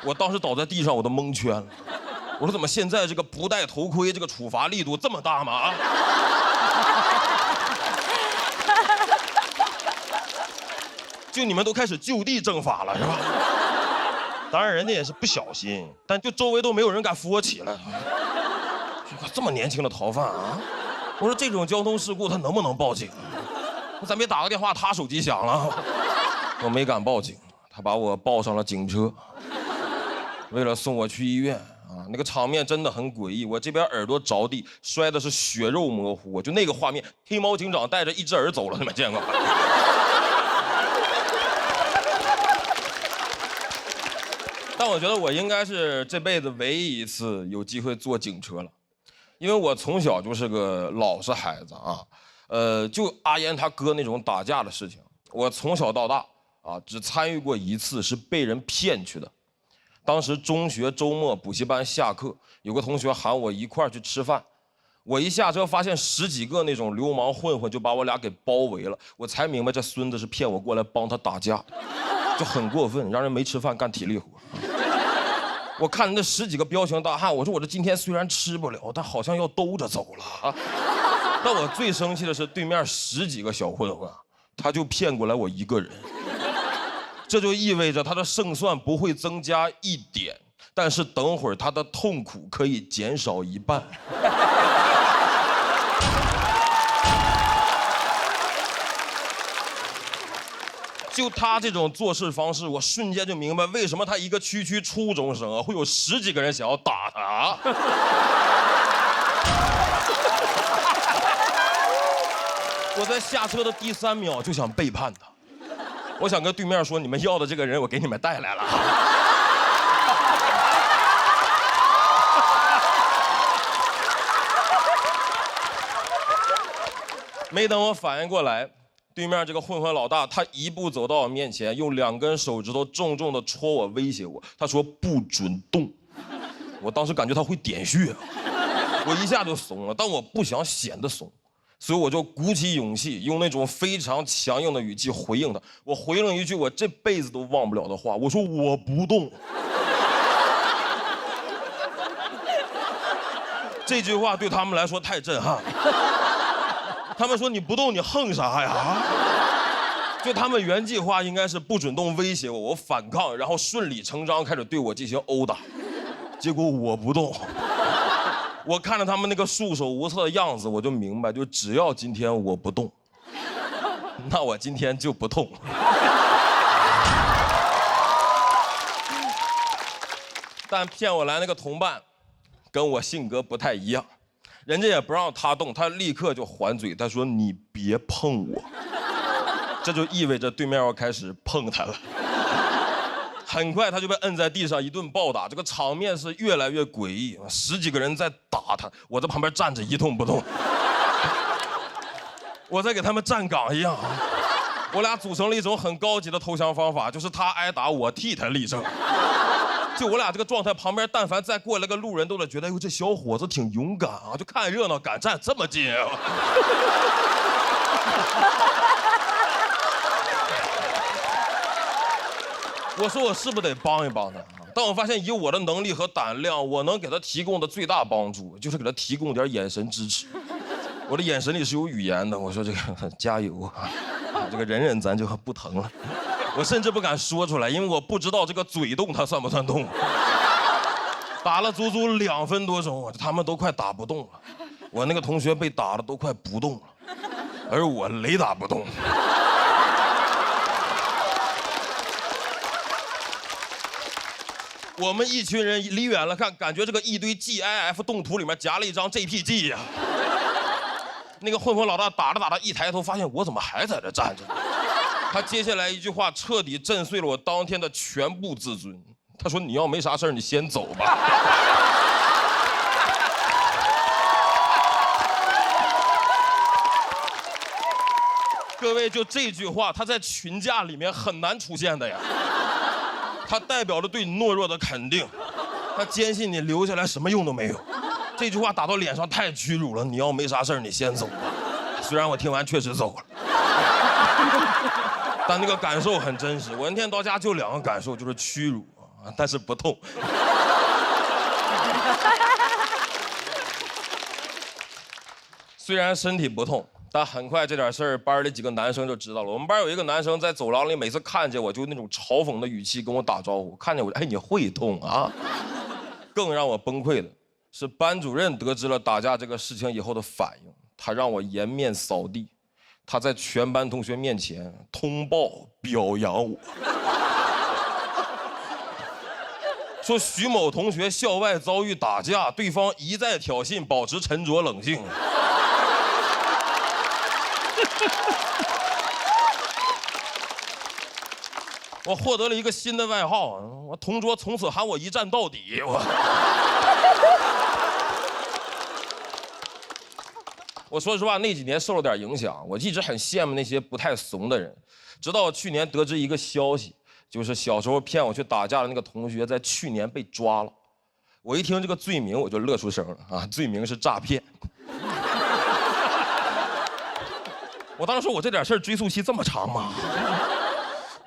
我当时倒在地上我都蒙圈了，我说怎么现在这个不戴头盔这个处罚力度这么大吗？啊！就你们都开始就地正法了是吧？当然人家也是不小心，但就周围都没有人敢扶我起来。这么年轻的逃犯啊！我说这种交通事故他能不能报警？咱别打个电话，他手机响了，我没敢报警，他把我抱上了警车，为了送我去医院啊，那个场面真的很诡异。我这边耳朵着地，摔的是血肉模糊，就那个画面，黑猫警长带着一只耳走了，你们见过？但我觉得我应该是这辈子唯一一次有机会坐警车了，因为我从小就是个老实孩子啊，就阿烟他哥那种打架的事情，我从小到大啊只参与过一次，是被人骗去的。当时中学周末补习班下课，有个同学喊我一块儿去吃饭，我一下车发现10几个那种流氓混混就把我俩给包围了，我才明白这孙子是骗我过来帮他打架的，就很过分，让人没吃饭干体力活。我看那10几个彪形大汉，我说我这今天虽然吃不了，但好像要兜着走了啊。但我最生气的是对面10几个小混混，他就骗过来我一个人，这就意味着他的胜算不会增加1点，但是等会儿他的痛苦可以减少1半。就他这种做事方式，我瞬间就明白为什么他一个区初中生啊，会有10几个人想要打他啊。我在下车的第3秒就想背叛他，我想跟对面说，你们要的这个人我给你们带来了。没等我反应过来，对面这个混混老大，他一步走到我面前，用2根手指头重重的戳我，威胁我。他说不准动。我当时感觉他会点穴，我一下就怂了，但我不想显得怂，所以我就鼓起勇气，用那种非常强硬的语气回应他。我回了一句我这辈子都忘不了的话，我说我不动。这句话对他们来说太震撼了。他们说你不动你横啥呀？就他们原计划应该是不准动威胁我，我反抗，然后顺理成章开始对我进行殴打。结果我不动，我看着他们那个束手无策的样子，我就明白，就只要今天我不动，那我今天就不痛。但骗我来那个同伴，跟我性格不太一样。人家也不让他动，他立刻就还嘴，他说你别碰我。这就意味着对面要开始碰他了。很快他就被摁在地上一顿暴打，这个场面是越来越诡异，10几个人在打他，我在旁边站着一动不动，我在给他们站岗一样。我俩组成了一种很高级的投降方法，就是他挨打我替他立正。就我俩这个状态，旁边但凡再过来个路人，都得觉得，哎呦，这小伙子挺勇敢啊，就看热闹敢站这么近啊。我说我是不是得帮一帮他？但我发现以我的能力和胆量，我能给他提供的最大帮助，就是给他提供点眼神支持。我的眼神里是有语言的，我说这个加油啊，这个忍咱就不疼了。我甚至不敢说出来，因为我不知道这个嘴动它算不算动。打了足足2分多钟，他们都快打不动了。我那个同学被打的都快不动了，而我雷打不动。我们一群人离远了看，感觉这个一堆 GIF 动图里面夹了一张 JPG 呀。那个混混老大打着打着一抬头，发现我怎么还在这站着呢？他接下来一句话彻底震碎了我当天的全部自尊。他说：“你要没啥事儿，你先走吧。”各位，就这句话，他在群架里面很难出现的呀。它代表着对你懦弱的肯定，他坚信你留下来什么用都没有。这句话打到脸上太屈辱了。你要没啥事儿，你先走吧。虽然我听完确实走了，但那个感受很真实。我那天到家就2个感受，就是屈辱啊，但是不痛。虽然身体不痛，但很快这点事儿，班里几个男生就知道了。我们班有一个男生在走廊里，每次看见我就那种嘲讽的语气跟我打招呼，看见我，哎，你会痛啊？更让我崩溃的是，班主任得知了打架这个事情以后的反应，他让我颜面扫地，他在全班同学面前通报表扬我，说徐某同学校外遭遇打架，对方一再挑衅，保持沉着冷静。我获得了一个新的外号，我同桌从此喊我一战到底。我说实话，那几年受了点影响，我一直很羡慕那些不太怂的人。直到去年得知一个消息，就是小时候骗我去打架的那个同学，在去年被抓了。我一听这个罪名，我就乐出声了啊！罪名是诈骗。我当时说，我这点事儿追诉期这么长吗？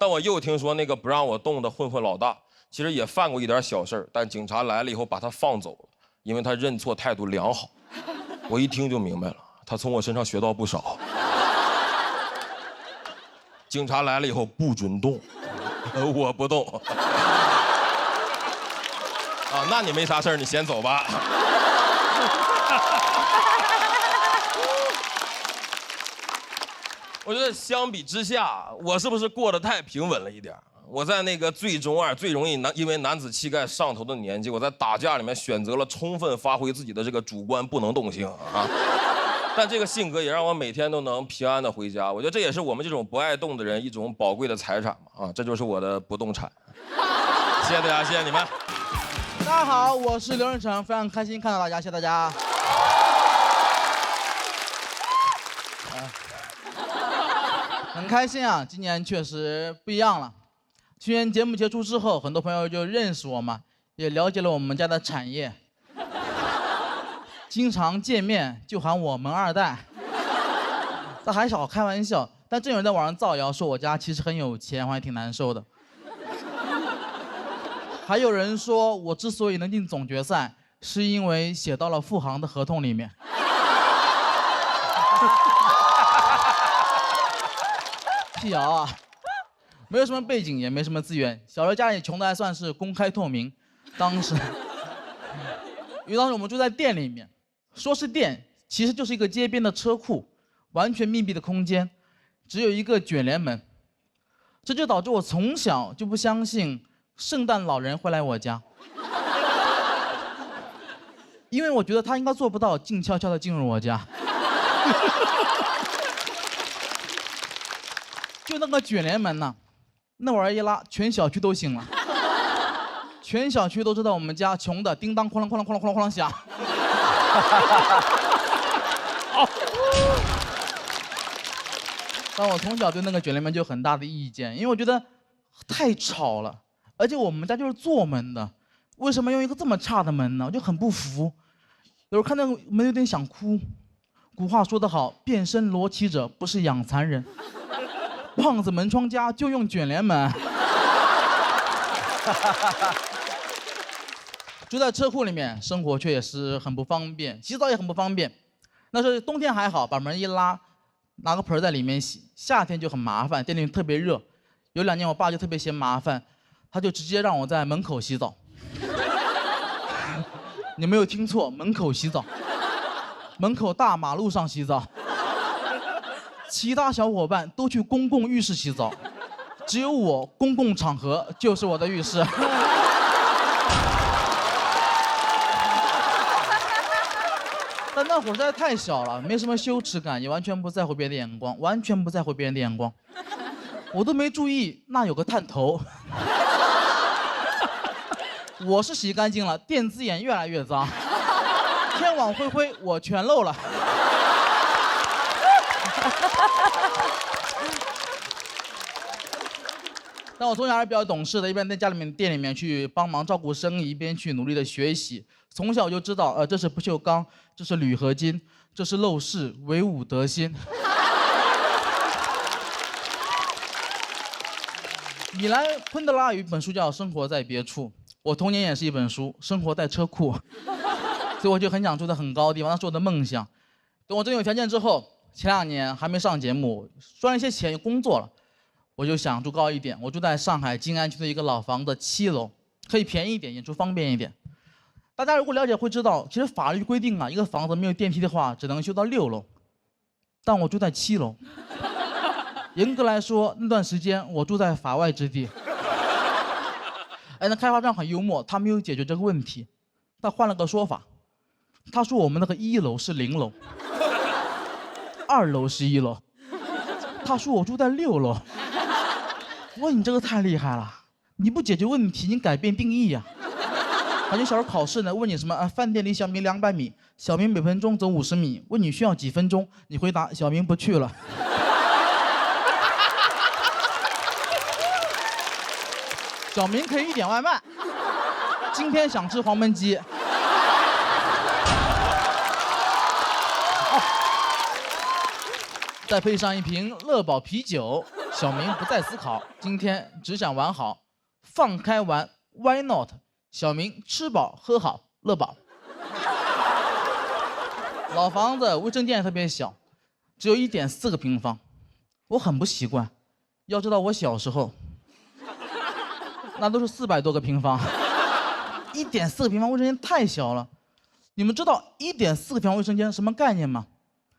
但我又听说那个不让我动的混混老大，其实也犯过一点小事儿，但警察来了以后把他放走了，因为他认错态度良好。我一听就明白了，他从我身上学到不少。警察来了以后不准动，我不动。啊，那你没啥事儿，你先走吧。我觉得相比之下，我是不是过得太平稳了一点？我在那个最中二、最容易因为男子气概上头的年纪，我在打架里面选择了充分发挥自己的这个主观不能动性啊。但这个性格也让我每天都能平安的回家。我觉得这也是我们这种不爱动的人一种宝贵的财产嘛啊，这就是我的不动产。谢谢大家，谢谢你们。
大家好，我是刘润成，非常开心看到大家，谢谢大家。很开心啊，今年确实不一样了。去年节目结束之后，很多朋友就认识我嘛，也了解了我们家的产业。经常见面就喊我门2代，这还少开玩笑。但真有人在网上造谣说我家其实很有钱，我还挺难受的。还有人说我之所以能进总决赛，是因为写到了富航的合同里面。辟谣啊，没有什么背景，也没什么资源，小时候家里穷的还算是公开透明。当时我们住在店里面，说是店，其实就是一个街边的车库，完全密闭的空间，只有一个卷帘门。这就导致我从小就不相信圣诞老人会来我家，因为我觉得他应该做不到静悄悄地进入我家。就那个卷帘门呢，那玩意儿一拉，全小区都醒了，全小区都知道我们家穷的叮当哐啷哐啷哐啷哐啷哐啷响。但我从小对那个卷帘门就有很大的意见，因为我觉得太吵了，而且我们家就是坐门的，为什么用一个这么差的门呢？我就很不服。有时候看那个门有点想哭。古话说得好，变身罗绮者不是养蚕人。胖子门窗家就用卷帘门。住在车库里面，生活却也是很不方便，洗澡也很不方便。那时候冬天还好，把门一拉，拿个盆在里面洗；夏天就很麻烦，店里特别热。有2年我爸就特别嫌麻烦，他就直接让我在门口洗澡。你没有听错，门口洗澡，门口大马路上洗澡。其他小伙伴都去公共浴室洗澡，只有我公共场合就是我的浴室。但那会儿实在太小了，没什么羞耻感，也完全不在乎别人的眼光，完全不在乎别人的眼光。我都没注意那有个探头。我是洗干净了，电子眼越来越脏，天网恢恢，我全漏了。但我从小还是比较懂事的，一边在家里面店里面去帮忙照顾生意，一边去努力的学习。从小就知道，这是不锈钢，这是铝合金，这是陋室，惟吾德馨。米兰昆德拉有一本书叫《生活在别处》，我童年也是一本书，《生活在车库》，所以我就很想住在很高的地方，那是我的梦想。等我真有条件之后，前2年还没上节目，赚了一些钱，又工作了，我就想住高一点。我住在上海静安区的一个老房的7楼，可以便宜一点，演出方便一点。大家如果了解会知道，其实法律规定啊，一个房子没有电梯的话，只能修到6楼，但我住在7楼。严格来说，那段时间我住在法外之地。哎，那开发商很幽默，他没有解决这个问题，他换了个说法，他说我们那个1楼是0楼，2楼是1楼，他说我住在6楼。我说你这个太厉害了，你不解决问题，你改变定义呀。感觉小时候考试呢，问你什么饭店离小明200米，小明每分钟走50米，问你需要几分钟，你回答小明不去了。小明可以点外卖，今天想吃黄焖鸡。再配上一瓶乐宝啤酒，小明不再思考，今天只想玩好，放开玩 ，Why not？ 小明吃饱喝好，乐宝。老房子卫生间也特别小，只有1.4个平方，我很不习惯。要知道我小时候。那都是400多个平方，1.4个平方卫生间太小了。你们知道1.4个平方卫生间什么概念吗？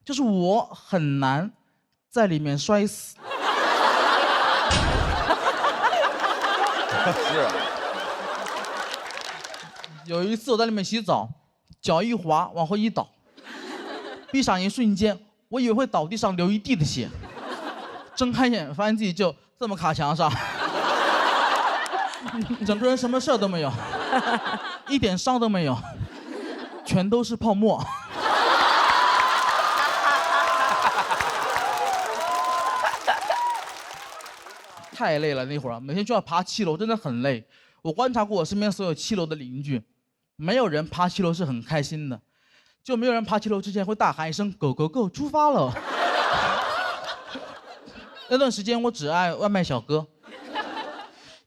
就是我很难在里面摔死。
是啊。
有一次我在里面洗澡，脚一滑往后一倒，闭上一瞬间，我以为会倒地上流一地的血，睁开眼发现自己就这么卡墙上。整个人什么事儿都没有，一点伤都没有，全都是泡沫。太累了，那会儿每天就要爬7楼，真的很累。我观察过我身边所有7楼的邻居，没有人爬7楼是很开心的，就没有人爬7楼之前会大喊一声“Go Go Go， 出发了”。那段时间我只爱外卖小哥。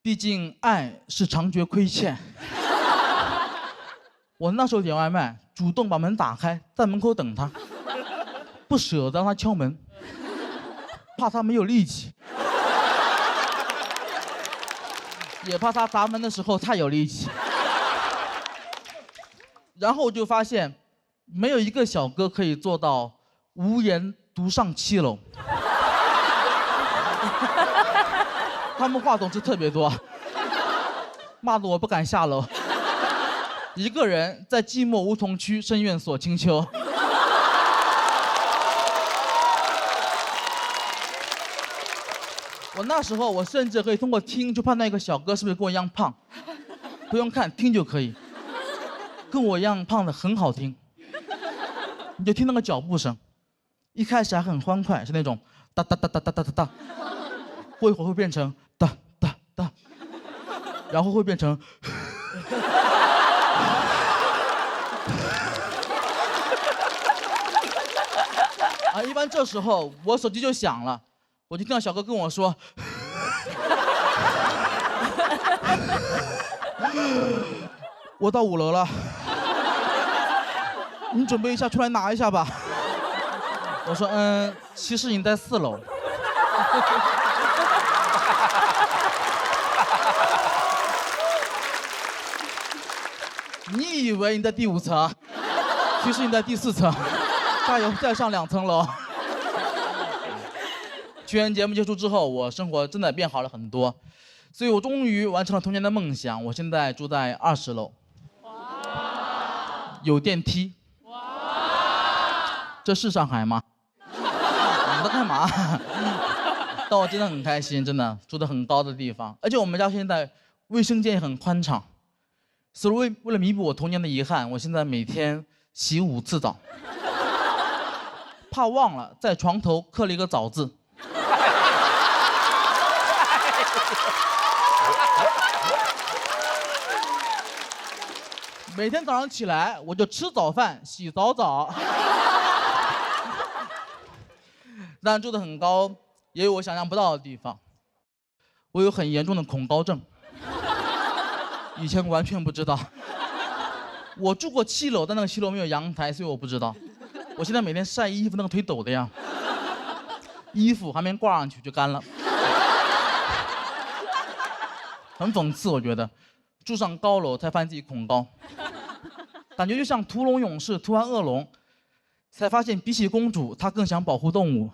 毕竟爱是常觉亏欠。我那时候点外卖，主动把门打开，在门口等他，不舍得让他敲门，怕他没有力气，也怕他砸门的时候太有力气。然后我就发现，没有一个小哥可以做到无言独上7楼。他们话总是特别多，骂得我不敢下楼。一个人在寂寞梧桐区深院锁清秋。我那时候我甚至可以通过听就判断一个小哥是不是跟我一样胖，不用看听就可以。跟我一样胖的很好听，你就听那个脚步声，一开始还很欢快，是那种哒哒哒哒哒哒哒哒。过一会儿会变成哒哒哒，然后会变成啊，一般这时候我手机就响了，我就听到小哥跟我说，我到5楼了，你准备一下出来拿一下吧。我说其实你在4楼。你以为你在第5层，其实你在第4层，加油，再上2层楼。去年节目结束之后，我生活真的变好了很多，所以我终于完成了童年的梦想。我现在住在20楼，有电梯。这是上海吗？你在干嘛？但我真的很开心，真的住得很高的地方，而且我们家现在卫生间也很宽敞。所以为了弥补我童年的遗憾，我现在每天洗5次澡，怕忘了在床头刻了一个早字。每天早上起来我就吃早饭，洗早澡。但住得很高，也有我想象不到的地方。我有很严重的恐高症。以前完全不知道，我住过7楼，但那个7楼没有阳台，所以我不知道。我现在每天晒衣服，那个腿抖的呀，衣服还没挂上去就干了，很讽刺。我觉得住上高楼才发现自己恐高，感觉就像屠龙勇士屠完恶龙，才发现比起公主，他更想保护动物。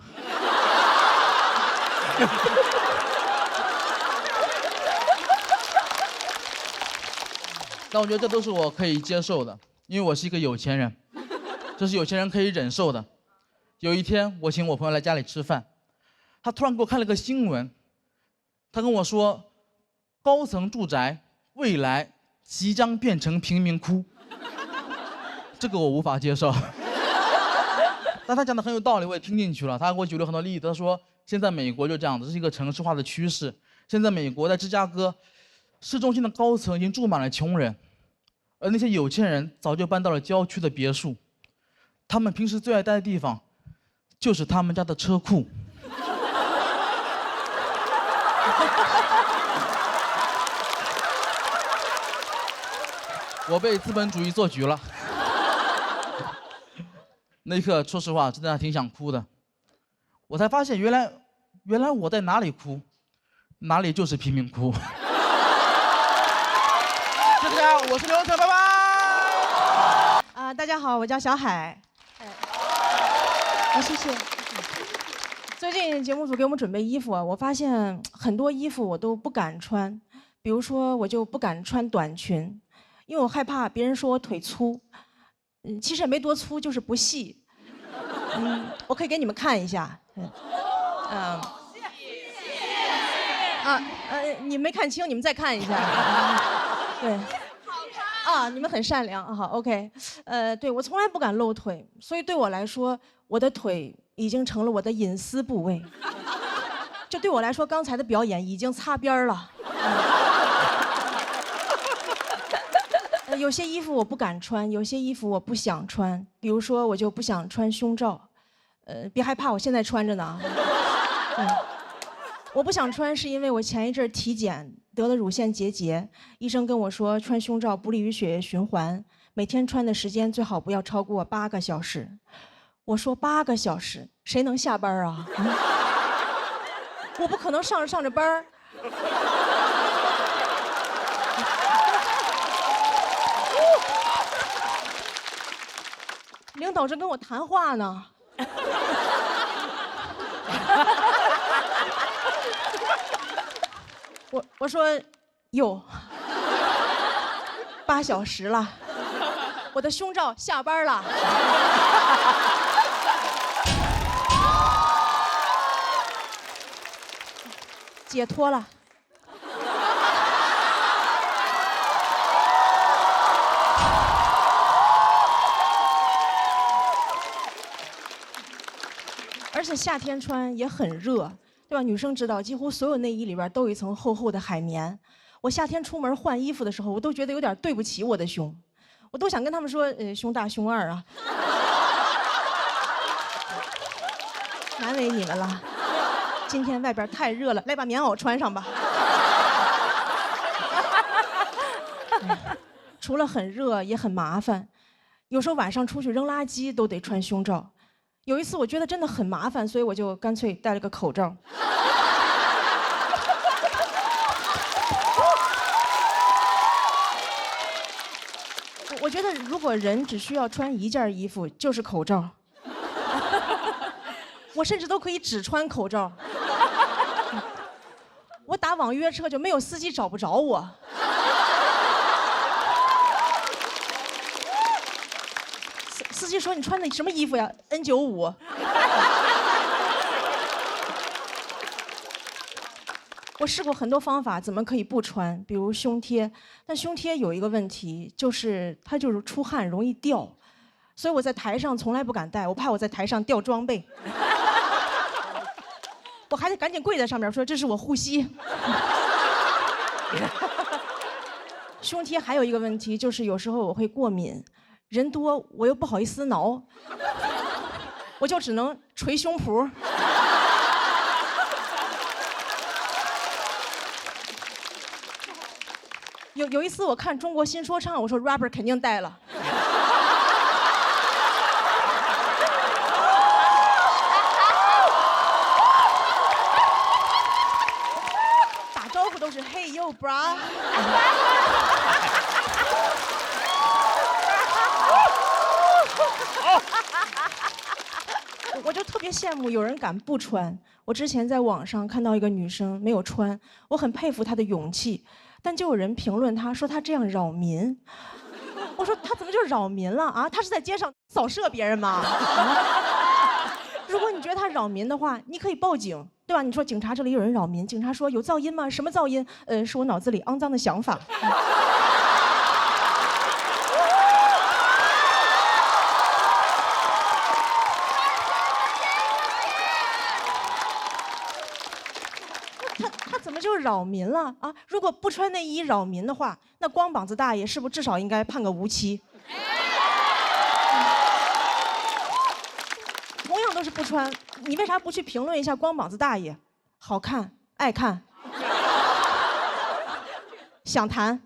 但我觉得这都是我可以接受的，因为我是一个有钱人，这是有钱人可以忍受的。有一天，我请我朋友来家里吃饭，他突然给我看了个新闻，他跟我说，高层住宅未来即将变成贫民窟，这个我无法接受。但他讲的很有道理，我也听进去了。他给我举了很多例子，他说现在美国就这样子，这是一个城市化的趋势。现在美国在芝加哥市中心的高层已经住满了穷人，而那些有钱人早就搬到了郊区的别墅。他们平时最爱待的地方，就是他们家的车库。我被资本主义做局了。那一刻，说实话，真的还挺想哭的。我才发现，原来我在哪里哭，哪里就是贫民窟。就这样，我是刘文成，拜拜。
大家好，我叫小海。谢谢。最近节目组给我们准备衣服啊，我发现很多衣服我都不敢穿，比如说我就不敢穿短裙，因为我害怕别人说我腿粗。其实也没多粗，就是不细。我可以给你们看一下。你没看清，你们再看一下。对。你们很善良。好 ，OK。对，我从来不敢露腿，所以对我来说，我的腿已经成了我的隐私部位。就对我来说，刚才的表演已经擦边了。有些衣服我不敢穿，有些衣服我不想穿。比如说，我就不想穿胸罩。别害怕，我现在穿着呢。我不想穿，是因为我前一阵体检得了乳腺结节，医生跟我说穿胸罩不利于血液循环，每天穿的时间最好不要超过8个小时。我说8个小时，谁能下班啊？我不可能上着班儿。领导正跟我谈话呢。我说，哟，8小时了，我的胸罩下班了。解脱了。而且夏天穿也很热，对吧？女生知道，几乎所有内衣里边都有一层厚厚的海绵。我夏天出门换衣服的时候，我都觉得有点对不起我的胸，我都想跟他们说，胸大胸二啊。难为你们了。今天外边太热了，来把棉袄穿上吧。除了很热，也很麻烦。有时候晚上出去扔垃圾都得穿胸罩。有一次我觉得真的很麻烦，所以我就干脆戴了个口罩。我觉得如果人只需要穿一件衣服，就是口罩。我甚至都可以只穿口罩。我打网约车就没有司机找不着我。司机说：“你穿的什么衣服呀 ？N95。”我试过很多方法，怎么可以不穿？比如胸贴，但胸贴有一个问题，就是它就是出汗容易掉，所以我在台上从来不敢戴，我怕我在台上掉装备。我还得赶紧跪在上面说：“这是我护膝。”胸贴还有一个问题，就是有时候我会过敏，人多我又不好意思挠，我就只能捶胸脯。有一次我看中国新说唱，我说 rapper 肯定戴了。打招呼都是 Hey yo bra。我就特别羡慕有人敢不穿。我之前在网上看到一个女生没有穿，我很佩服她的勇气。但就有人评论他说他这样扰民，我说他怎么就扰民了啊？他是在街上扫射别人吗？如果你觉得他扰民的话，你可以报警，对吧？你说警察这里有人扰民，警察说有噪音吗？什么噪音？是我脑子里肮脏的想法。他怎么就扰民了啊？如果不穿内衣扰民的话，那光膀子大爷是不是至少应该判个无期？同样都是不穿，你为啥不去评论一下光膀子大爷？好看，爱看，想谈。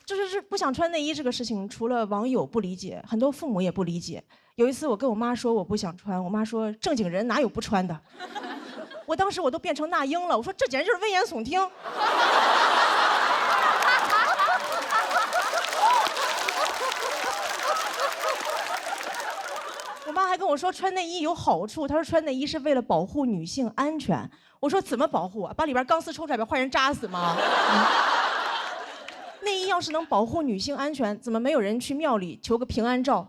就是不想穿内衣这个事情，除了网友不理解，很多父母也不理解。有一次我跟我妈说我不想穿，我妈说正经人哪有不穿的？我当时我都变成那英了，我说这简直就是危言耸听。我妈还跟我说穿内衣有好处，她说穿内衣是为了保护女性安全。我说怎么保护啊？把里边钢丝抽出来把坏人扎死吗？内衣要是能保护女性安全，怎么没有人去庙里求个平安照？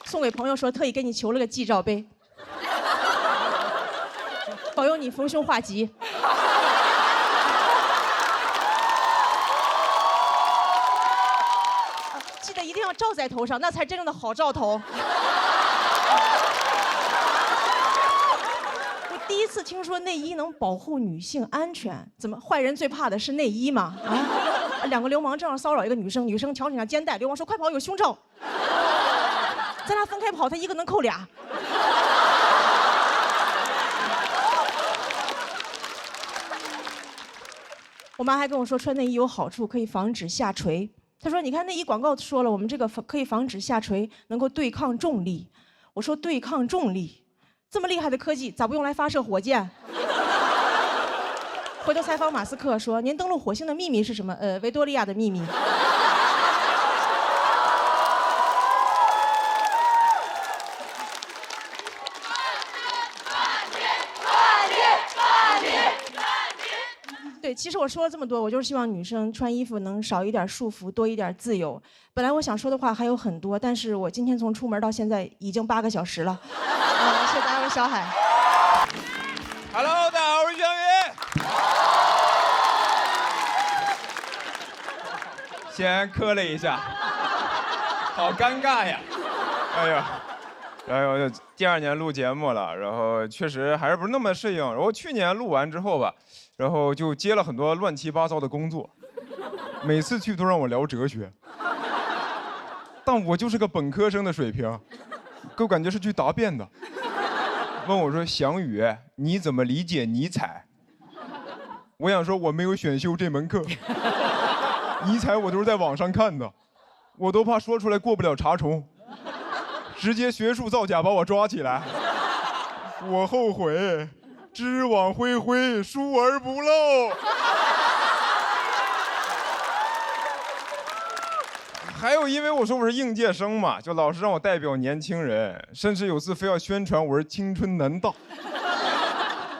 送给朋友说特意给你求了个祭照杯，保佑你逢凶化吉。记得一定要罩在头上，那才真正的好兆头。我第一次听说内衣能保护女性安全，怎么坏人最怕的是内衣吗？啊，两个流氓正要骚扰一个女生，女生挑起上肩带，流氓说快跑，有胸罩。咱俩分开跑，他一个能扣俩。我妈还跟我说穿内衣有好处，可以防止下垂。她说你看内衣广告说了，我们这个可以防止下垂，能够对抗重力。我说对抗重力，这么厉害的科技咋不用来发射火箭？回头采访马斯克说您登陆火星的秘密是什么？维多利亚的秘密。对，其实我说了这么多，我就是希望女生穿衣服能少一点束缚，多一点自由。本来我想说的话还有很多，但是我今天从出门到现在已经8个小时了。谢谢大家，我是小海。
Hello， 大家好，我是轩宇。先磕了一下，好尴尬呀！哎呀，
然后第2年录节目了，然后确实还是不是那么适应。然后去年录完之后吧，然后就接了很多乱七八糟的工作，每次去都让我聊哲学，但我就是个本科生的水平，给我感觉是去答辩的。问我说：“翔宇，你怎么理解尼采？”我想说我没有选修这门课，尼采我都是在网上看的，我都怕说出来过不了查重。直接学术造假把我抓起来，我后悔，知往恢恢，疏而不漏。还有，因为我说我是应届生嘛，就老师让我代表年轻人，甚至有次非要宣传我是青春男大。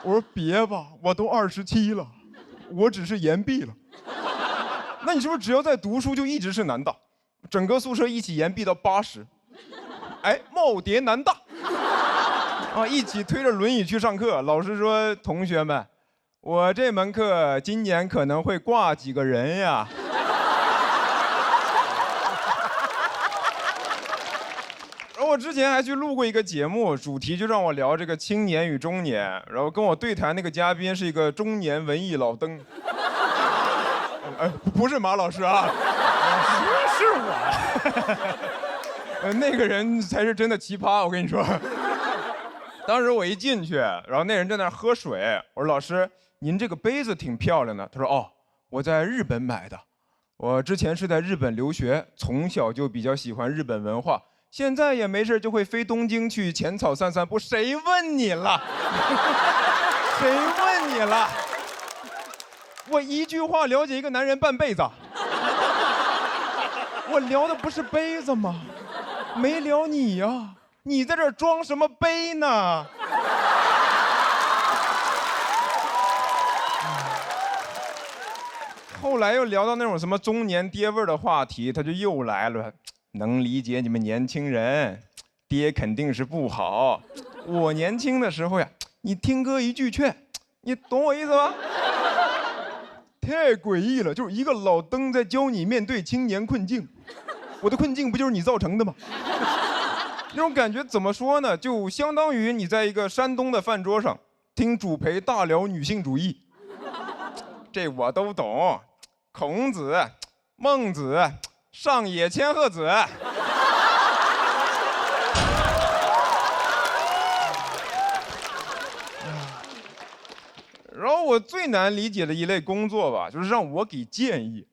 我说别吧，我都27了，我只是延毕了。那你是不是只要在读书就一直是男大？整个宿舍一起延毕到80。哎，耄耋男大，啊，一起推着轮椅去上课。老师说：“同学们，我这门课今年可能会挂几个人呀。”然后我之前还去录过一个节目，主题就让我聊这个青年与中年，然后跟我对谈那个嘉宾是一个中年文艺老登。不是马老师啊，是我。那个人才是真的奇葩，我跟你说。当时我一进去，然后那人在那儿喝水，我说：“老师，您这个杯子挺漂亮的。”他说：“哦，我在日本买的，我之前是在日本留学，从小就比较喜欢日本文化，现在也没事就会飞东京去浅草散散步。”谁问你了？谁问你了？我一句话了解一个男人半辈子。我聊的不是杯子吗？没聊你呀，你在这儿装什么杯呢？后来又聊到那种什么中年爹味儿的话题，他就又来了。能理解你们年轻人，爹肯定是不好。我年轻的时候呀，你听哥一句劝，你懂我意思吗？太诡异了，就是一个老登在教你面对青年困境。我的困境不就是你造成的吗？那种感觉怎么说呢？就相当于你在一个山东的饭桌上听主陪大聊女性主义，这我都懂。孔子、孟子、上野千鹤子。然后我最难理解的一类工作吧，就是让我给建议。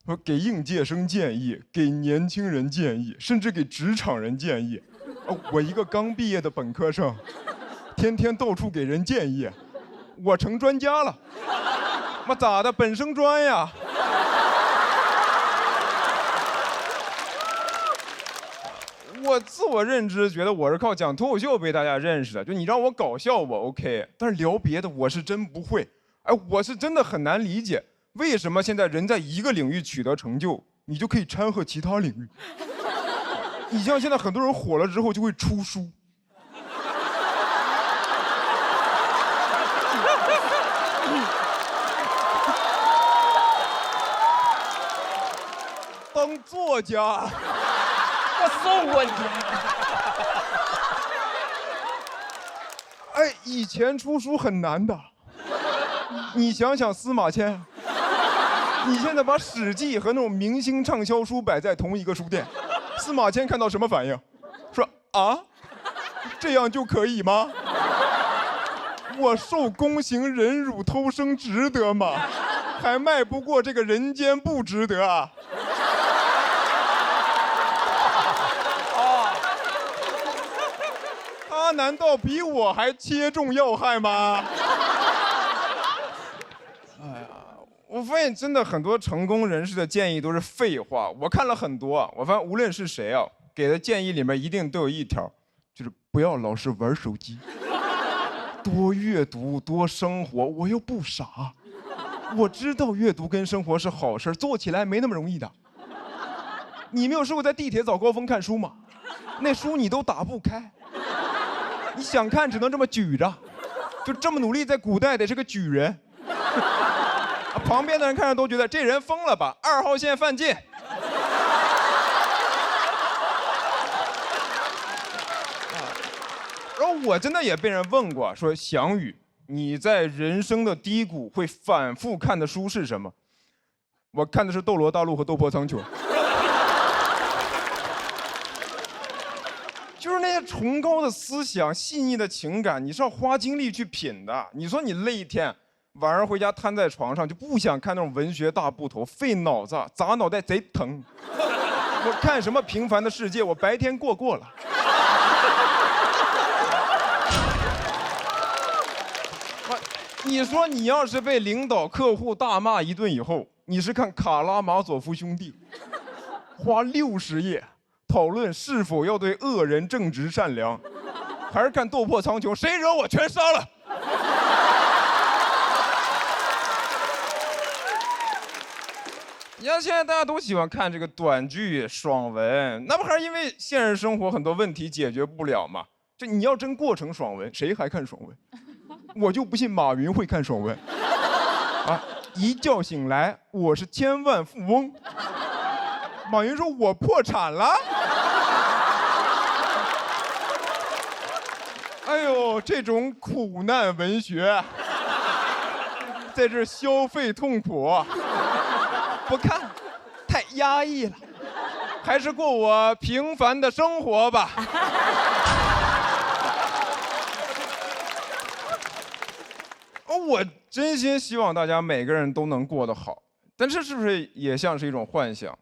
说给应届生建议，给年轻人建议，甚至给职场人建议。我一个刚毕业的本科生，天天到处给人建议，我成专家了。妈咋的？本生专呀。我自我认知觉得我是靠讲脱口秀被大家认识的，就你让我搞笑我 OK， 但是聊别的我是真不会。哎，我是真的很难理解。为什么现在人在一个领域取得成就，你就可以掺和其他领域？你像现在很多人火了之后就会出书，当作家，
我送过你。
哎，以前出书很难的，你想想司马迁。你现在把《史记》和那种明星畅销书摆在同一个书店，司马迁看到什么反应？说啊，这样就可以吗？我受宫刑忍辱偷生值得吗？还迈不过这个人间不值得啊！他难道比我还切中要害吗？我发现真的很多成功人士的建议都是废话。我看了很多，我发现无论是谁啊，给的建议里面一定都有一条，就是不要老是玩手机，多阅读，多生活。我又不傻，我知道阅读跟生活是好事，做起来没那么容易的。你没有试过在地铁早高峰看书吗？那书你都打不开，你想看只能这么举着，就这么努力，在古代得是个举人。旁边的人看着都觉得这人疯了吧，2号线犯贱。我真的也被人问过，说翔宇，你在人生的低谷会反复看的书是什么？我看的是《斗罗大陆》和《斗破苍穹》。就是那些崇高的思想、细腻的情感，你是要花精力去品的。你说你累一天，晚上回家瘫在床上就不想看那种文学大部头，费脑子，砸脑袋贼疼。我看什么《平凡的世界》，我白天过了。你说你要是被领导、客户大骂一顿以后，你是看《卡拉马佐夫兄弟》，花60页。讨论是否要对恶人正直善良，还是看斗破苍穹，谁惹我全杀了。你看现在大家都喜欢看这个短剧、爽文，那不还是因为现实生活很多问题解决不了吗？就你要真过成爽文，谁还看爽文？我就不信马云会看爽文。啊，一觉醒来我是千万富翁。马云说：“我破产了。”哎呦，这种苦难文学，在这消费痛苦，不看，太压抑了，还是过我平凡的生活吧。我真心希望大家每个人都能过得好，但这是不是也像是一种幻想？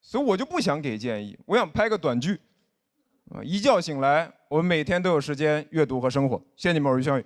所以我就不想给建议，我想拍个短剧，一觉醒来，我们每天都有时间阅读和生活。谢谢你们，我是肖宇。